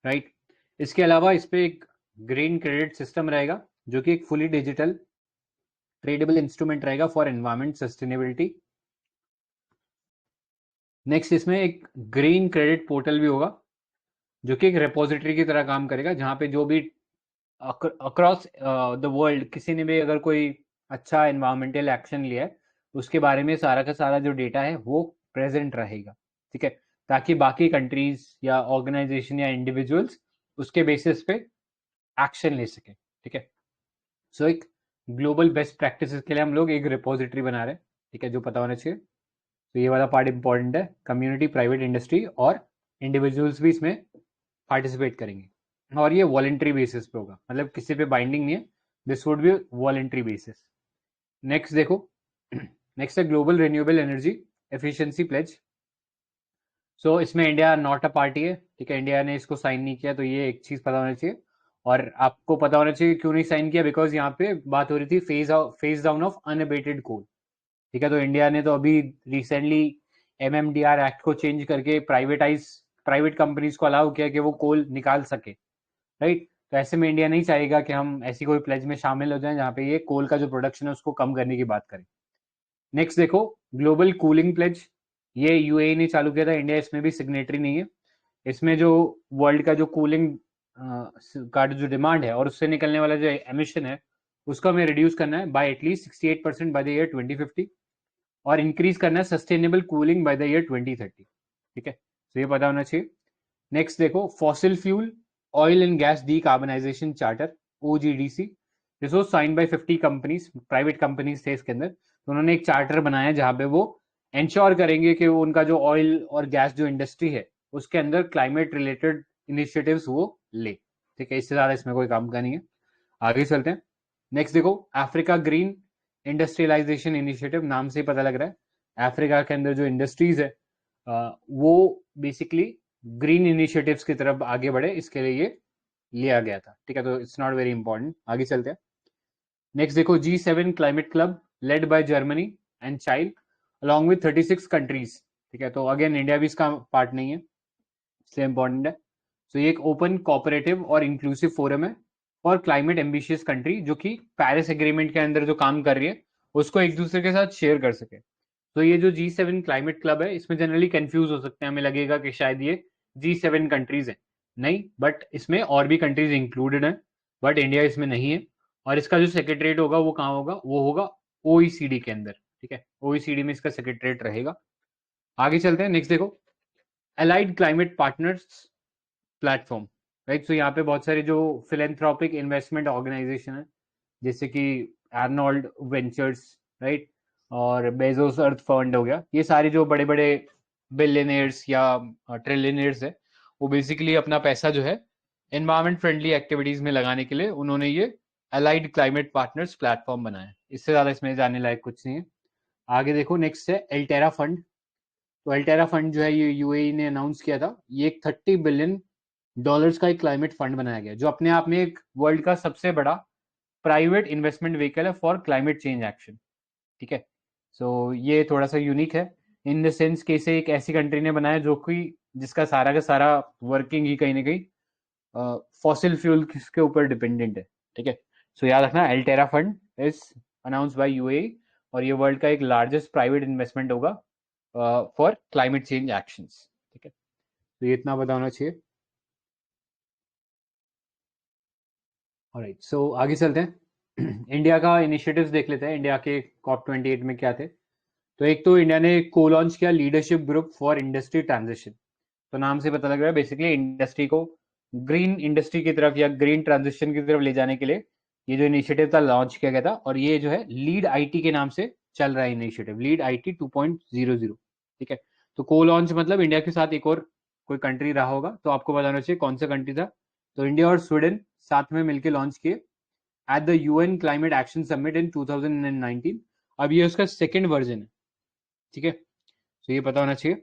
राइट। इसके अलावा इस पर एक ग्रीन क्रेडिट सिस्टम रहेगा जो कि एक फुली डिजिटल ट्रेडेबल इंस्ट्रूमेंट रहेगा फॉर एनवायरमेंट सस्टेनेबिलिटी। नेक्स्ट इसमें एक ग्रीन क्रेडिट पोर्टल भी होगा जो कि एक रेपोजिटरी की तरह काम करेगा, जहाँ पे जो भी अक्रॉस द वर्ल्ड किसी ने भी अगर कोई अच्छा एनवायरमेंटल एक्शन लिया है, उसके बारे में सारा का सारा जो डेटा है वो प्रेजेंट रहेगा, ठीक है, ताकि बाकी कंट्रीज या ऑर्गेनाइजेशन या इंडिविजुअल्स उसके बेसिस पे एक्शन ले सके, ठीक है। सो एक ग्लोबल बेस्ट प्रैक्टिसेस के लिए हम लोग एक रिपोजिटरी बना रहे हैं, ठीक है, जो पता होना चाहिए। तो ये वाला पार्ट इंपॉर्टेंट है, कम्युनिटी, प्राइवेट इंडस्ट्री और इंडिविजुअल्स भी इसमें पार्टिसिपेट करेंगे, और ये वॉलेंट्री बेसिस पे होगा, मतलब किसी पे बाइंडिंग नहीं है, this would be voluntary basis. Next देखो, नेक्स्ट है global renewable energy efficiency pledge. So इसमें इंडिया नॉट अ पार्टी है, ठीक है, इंडिया ने इसको साइन नहीं किया, तो ये एक चीज पता होना चाहिए। और आपको पता होना चाहिए क्यों नहीं साइन किया, बिकॉज यहाँ पे बात हो रही थी फेज डाउन ऑफ अनअबेटेड कोल, ठीक है। तो इंडिया ने तो अभी रिसेंटली MMDR एक्ट को चेंज करके प्राइवेट कंपनीज को अलाउ किया कि वो कोल निकाल सके, राइट। तो ऐसे में इंडिया नहीं चाहेगा कि हम ऐसी कोई प्लेज में शामिल हो जाएं जहाँ पे ये कोल का जो प्रोडक्शन है उसको कम करने की बात करें। नेक्स्ट देखो, ग्लोबल कूलिंग प्लेज, ये UAE ने चालू किया था, इंडिया इसमें भी सिग्नेटरी नहीं है। इसमें जो वर्ल्ड का जो कूलिंग का जो डिमांड है और उससे निकलने वाला जो एमिशन है उसको हमें रिड्यूस करना है bye at least 68% bye the year 2050, और इंक्रीज करना है sustainable cooling bye the year 2030, ठीक है। तो ये पता होना चाहिए। नेक्स्ट देखो, fossil fuel oil and gas decarbonisation charter, OGDC, this was signed by 50 companies, private companies थे इसके अंदर। तो उन्होंने एक चार्टर बनाया जहां पे वो इंश्योर करेंगे कि वो उनका जो ऑयल और गैस जो इंडस्ट्री है उसके अंदर क्लाइमेट रिलेटेड इनिशिएटिव्स वो ले, ठीक है। इससे ज्यादा इसमें कोई काम का नहीं है। आगे चलते हैं। नेक्स्ट देखो, अफ्रीका ग्रीन इंडस्ट्रियलाइजेशन इनिशिएटिव, नाम से ही पता लग रहा है अफ्रीका के अंदर जो इंडस्ट्रीज है वो बेसिकली ग्रीन इनिशिएटिव्स की तरफ आगे बढ़े, इसके लिए ये लिया गया था, ठीक है। तो इट्स नॉट वेरी इंपॉर्टेंट, आगे चलते हैं। नेक्स्ट देखो, G7 climate club led by Germany and child along with 36 countries, ठीक है। तो अगेन इंडिया भी इसका पार्ट नहीं है, इसलिए इंपॉर्टेंट है। तो ये एक ओपन, कोऑपरेटिव और इंक्लूसिव फोरम है और क्लाइमेट एम्बिशियस कंट्री जो कि पेरिस एग्रीमेंट के अंदर जो काम कर रही है उसको एक दूसरे के साथ शेयर कर सके। तो ये जो G7 क्लाइमेट क्लब है, इसमें जनरली कंफ्यूज हो सकते हैं, हमें लगेगा कि शायद ये G7 कंट्रीज है, नहीं, बट इसमें और भी कंट्रीज इंक्लूडेड है, बट इंडिया इसमें नहीं है। और इसका जो सेक्रेटरीट होगा वो कहाँ होगा, वो होगा OECD के अंदर, ठीक है, OECD में इसका सेक्रेटरीट रहेगा। आगे चलते हैं। नेक्स्ट देखो, allied climate partners platform, right. So यहाँ पे बहुत सारे जो फिलेंथ्रोपिक इन्वेस्टमेंट ऑर्गेनाइजेशन है, जैसे कि आर्नोल्ड वेंचर्स, राइट, और बेजोस अर्थ फंड हो गया, ये सारे जो बड़े बड़े बिलियनियर्स या ट्रिलियनियर्स है, वो बेसिकली अपना पैसा जो है एनवायरमेंट फ्रेंडली एक्टिविटीज में लगाने के लिए उन्होंने ये अलाइड क्लाइमेट पार्टनर्स प्लेटफॉर्म बनाया। इससे ज्यादा इसमें जाने लायक कुछ नहीं है। आगे देखो, नेक्स्ट है एल्टेरा फंड। तो एल्टेरा फंड जो है ये UAE ने अनाउंस किया था, ये एक $30 बिलियन का एक क्लाइमेट फंड बनाया गया, जो अपने आप में एक वर्ल्ड का सबसे बड़ा प्राइवेट इन्वेस्टमेंट व्हीकल है फॉर क्लाइमेट चेंज एक्शन, ठीक है। सो ये थोड़ा सा यूनिक है इन द सेंस कि इसे एक ऐसी कंट्री ने बनाया जो कि जिसका सारा का सारा वर्किंग ही कहीं ना कहीं फॉसिल फ्यूल के ऊपर डिपेंडेंट है, ठीक है। सो याद रखना, Alterra fund is announced by UAE और ये वर्ल्ड का एक लार्जेस्ट प्राइवेट इन्वेस्टमेंट होगा फॉर क्लाइमेट चेंज एक्शंस, ठीक है। तो ये इतना पता होना चाहिए। ऑलराइट, सो आगे चलते हैं। इंडिया का इनिशिएटिव्स देख लेते हैं, इंडिया के COP28 में क्या थे। तो एक तो इंडिया ने को लॉन्च किया leadership group for industry transition. तो नाम से पता लग रहा है बेसिकली इंडस्ट्री को ग्रीन इंडस्ट्री की तरफ या ग्रीन ट्रांजिशन की तरफ ले जाने के लिए ये जो इनिशिएटिव था लॉन्च किया गया था, और ये जो है लीड IT के नाम से चल रहा है इनिशिएटिव, लीड IT 2.00, ठीक है। तो को लॉन्च मतलब इंडिया के साथ एक और कोई कंट्री रहा होगा, तो आपको बताना चाहिए कौन सा कंट्री था। तो इंडिया और स्वीडन साथ में मिलकर लॉन्च किए at the UN climate action summit in 2019। अब ये उसका सेकेंड वर्जन है, ठीक है। तो ये पता होना चाहिए।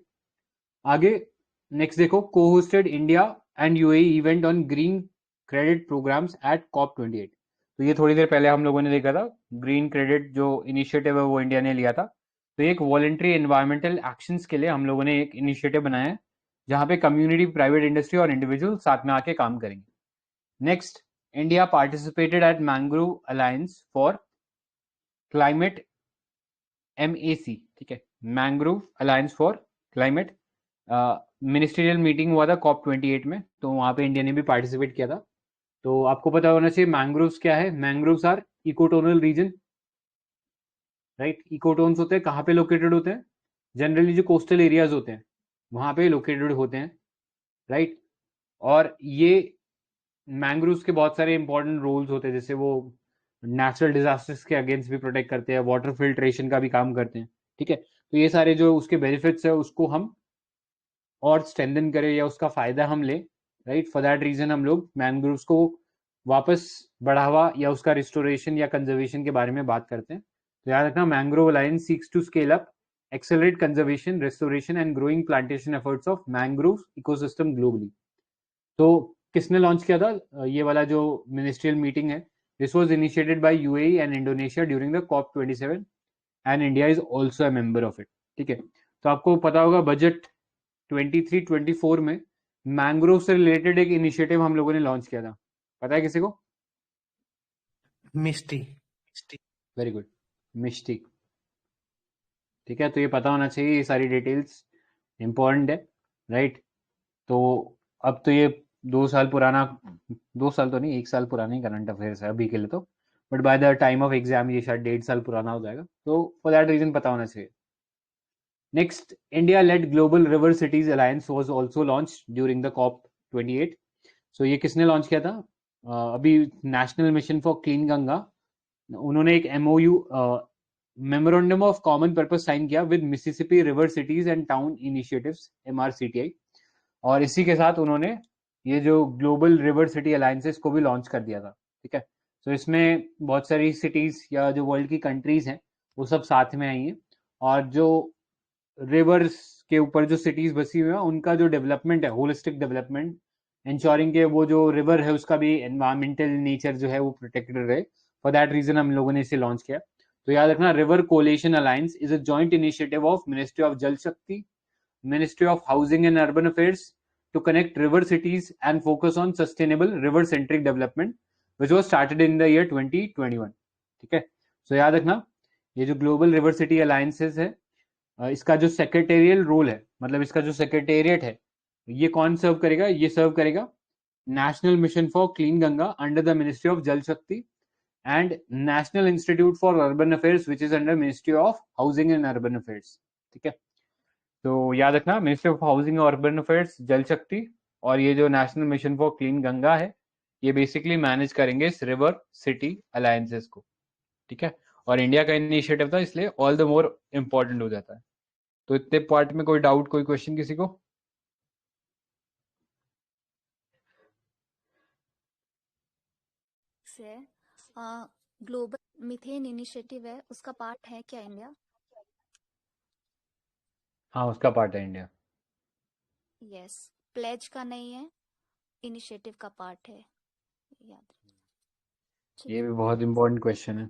आगे नेक्स्ट देखो, cohosted India and UAE event on green credit programmes at COP28। तो ये थोड़ी देर पहले हम लोगों ने देखा था, ग्रीन क्रेडिट जो इनिशिएटिव है वो इंडिया ने लिया था। तो एक वॉलेंट्री एनवायरमेंटल एक्शंस के लिए हम लोगों ने एक इनिशिएटिव बनाया है जहां पे कम्युनिटी, प्राइवेट इंडस्ट्री और इंडिविजुअल साथ में आके काम करेंगे। Next, India participated at mangrove alliance for climate MAC, ठीक है, mangrove alliance for climate ministerial meeting हुआ था COP 28 में, तो वहाँ पे इंडिया ने भी पार्टिसिपेट किया था। तो आपको पता होना चाहिए मैंग्रोव्स क्या है। Mangroves are ecotonal region, right. Ecotones होते हैं कहाँ पे लोकेटेड होते हैं? जनरली जो कोस्टल एरियाज होते हैं वहाँ पे लोकेटेड होते हैं, राइट। और ये मैंग्रोव्स के बहुत सारे इंपॉर्टेंट रोल्स होते हैं, जैसे वो नेचुरल डिजास्टर्स के अगेंस्ट भी प्रोटेक्ट करते हैं, वाटर फिल्ट्रेशन का भी काम करते हैं, ठीक है। तो ये सारे जो उसके बेनिफिट्स है उसको हम और स्ट्रेंथन करें या उसका फायदा हम लें, राइट। फॉर दैट रीजन हम लोग मैंग्रोव्स को वापस बढ़ावा या उसका रिस्टोरेशन या कंजर्वेशन के बारे में बात करते हैं। तो याद रखना, mangrove alliance seeks to scale up, accelerate conservation, restoration and growing plantation efforts of mangrove ecosystem globally. तो किसने लॉन्च किया था ये वाला जो मिनिस्ट्रियल मीटिंग है? This was initiated by UAE and Indonesia during the COP 27 and India is also a member of it, ठीक है। तो आपको पता होगा बजट 23-24 में मैंग्रोव से रिलेटेड एक इनिशिएटिव हम लोगों ने लॉन्च किया था, पता है किसी को? मिस्टी। वेरी गुड, मिष्टी, ठीक है। तो ये पता होना चाहिए, ये सारी डिटेल्स इंपॉर्टेंट है, राइट। तो अब तो ये 2 साल पुराना, 2 साल तो नहीं, 1 साल पुराना करंट अफेयर्स है अभी के लिए तो, but by the time of exam ये शायद 1.5 साल पुराना हो जाएगा, तो फॉर दैट रीजन पता होना चाहिए। Next, India led global river cities alliance was also launch during the COP 28। So ये किसने लॉन्च किया था? अभी national mission for clean Ganga, उन्होंने एक MOU, memorandum of common purpose sign किया with Mississippi river cities and town initiatives MRCTI, और इसी के साथ उन्होंने ये जो ग्लोबल रिवर सिटी अलायंसेस को भी लॉन्च कर दिया था, ठीक है। तो इसमें बहुत सारी सिटीज या जो वर्ल्ड की कंट्रीज हैं वो सब साथ में आई हैं, और जो रिवर्स के ऊपर जो सिटीज बसी हुई हैं उनका जो डेवलपमेंट है, होलिस्टिक डेवलपमेंट, इंश्योरिंग के वो जो रिवर है उसका भी एनवायरमेंटल नेचर जो है वो प्रोटेक्टेड रहे। फॉर दैट रीजन हम लोगों ने इसे लॉन्च किया। तो याद रखना, river coalition alliance is a joint initiative of ministry of Jal Shakti, Ministry of Housing and Urban Affairs to connect river cities and focus on sustainable river-centric development, which was started in the year 2021, ठीक है। So याद रखना, ये जो global river city alliances है इसका जो secretarial role है, मतलब इसका जो सेक्रेटेरिएट है, ये कौन सर्व करेगा? ये सर्व करेगा national mission for clean Ganga under the ministry of Jal शक्ति and national institute for urban affairs which is under ministry of housing and urban affairs, ठीक है। तो याद रखना, मिनिस्ट्री ऑफ हाउसिंग और अर्बन अफेयर्स, जल शक्ति, और ये जो national mission for clean Ganga है, ये बेसिकली मैनेज करेंगे इस रिवर सिटी अलायंसेस को, ठीक है। और इंडिया का इनिशिएटिव था, इसलिए ऑल द मोर इम्पोर्टेंट हो जाता है। तो इतने पार्ट में कोई डाउट, कोई क्वेश्चन किसी को? से ग्लोबल मीथेन इनिशिएटिव है, उसका पार्ट है क्या इंडिया? हाँ, उसका पार्ट है इंडिया। यस, प्लेज का नहीं है, इनिशिएटिव का पार्ट है, याद रखना। ठीक ये है। भी बहुत इंपॉर्टेंट क्वेश्चन है।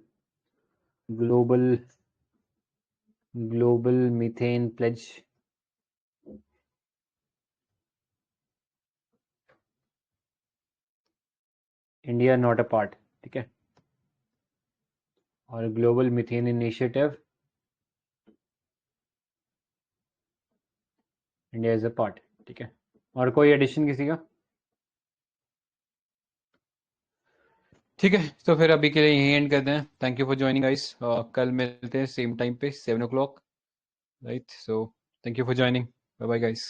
Global methane pledge, India not a part, ठीक है। और global methane initiative, India is a part, ठीक है। और कोई एडिशन किसी का? ठीक है, तो फिर अभी के लिए यहीं एंड करते हैं। Thank you for joining guys, कल मिलते हैं सेम टाइम पे 7 o'clock, right. So thank you for joining, bye bye guys.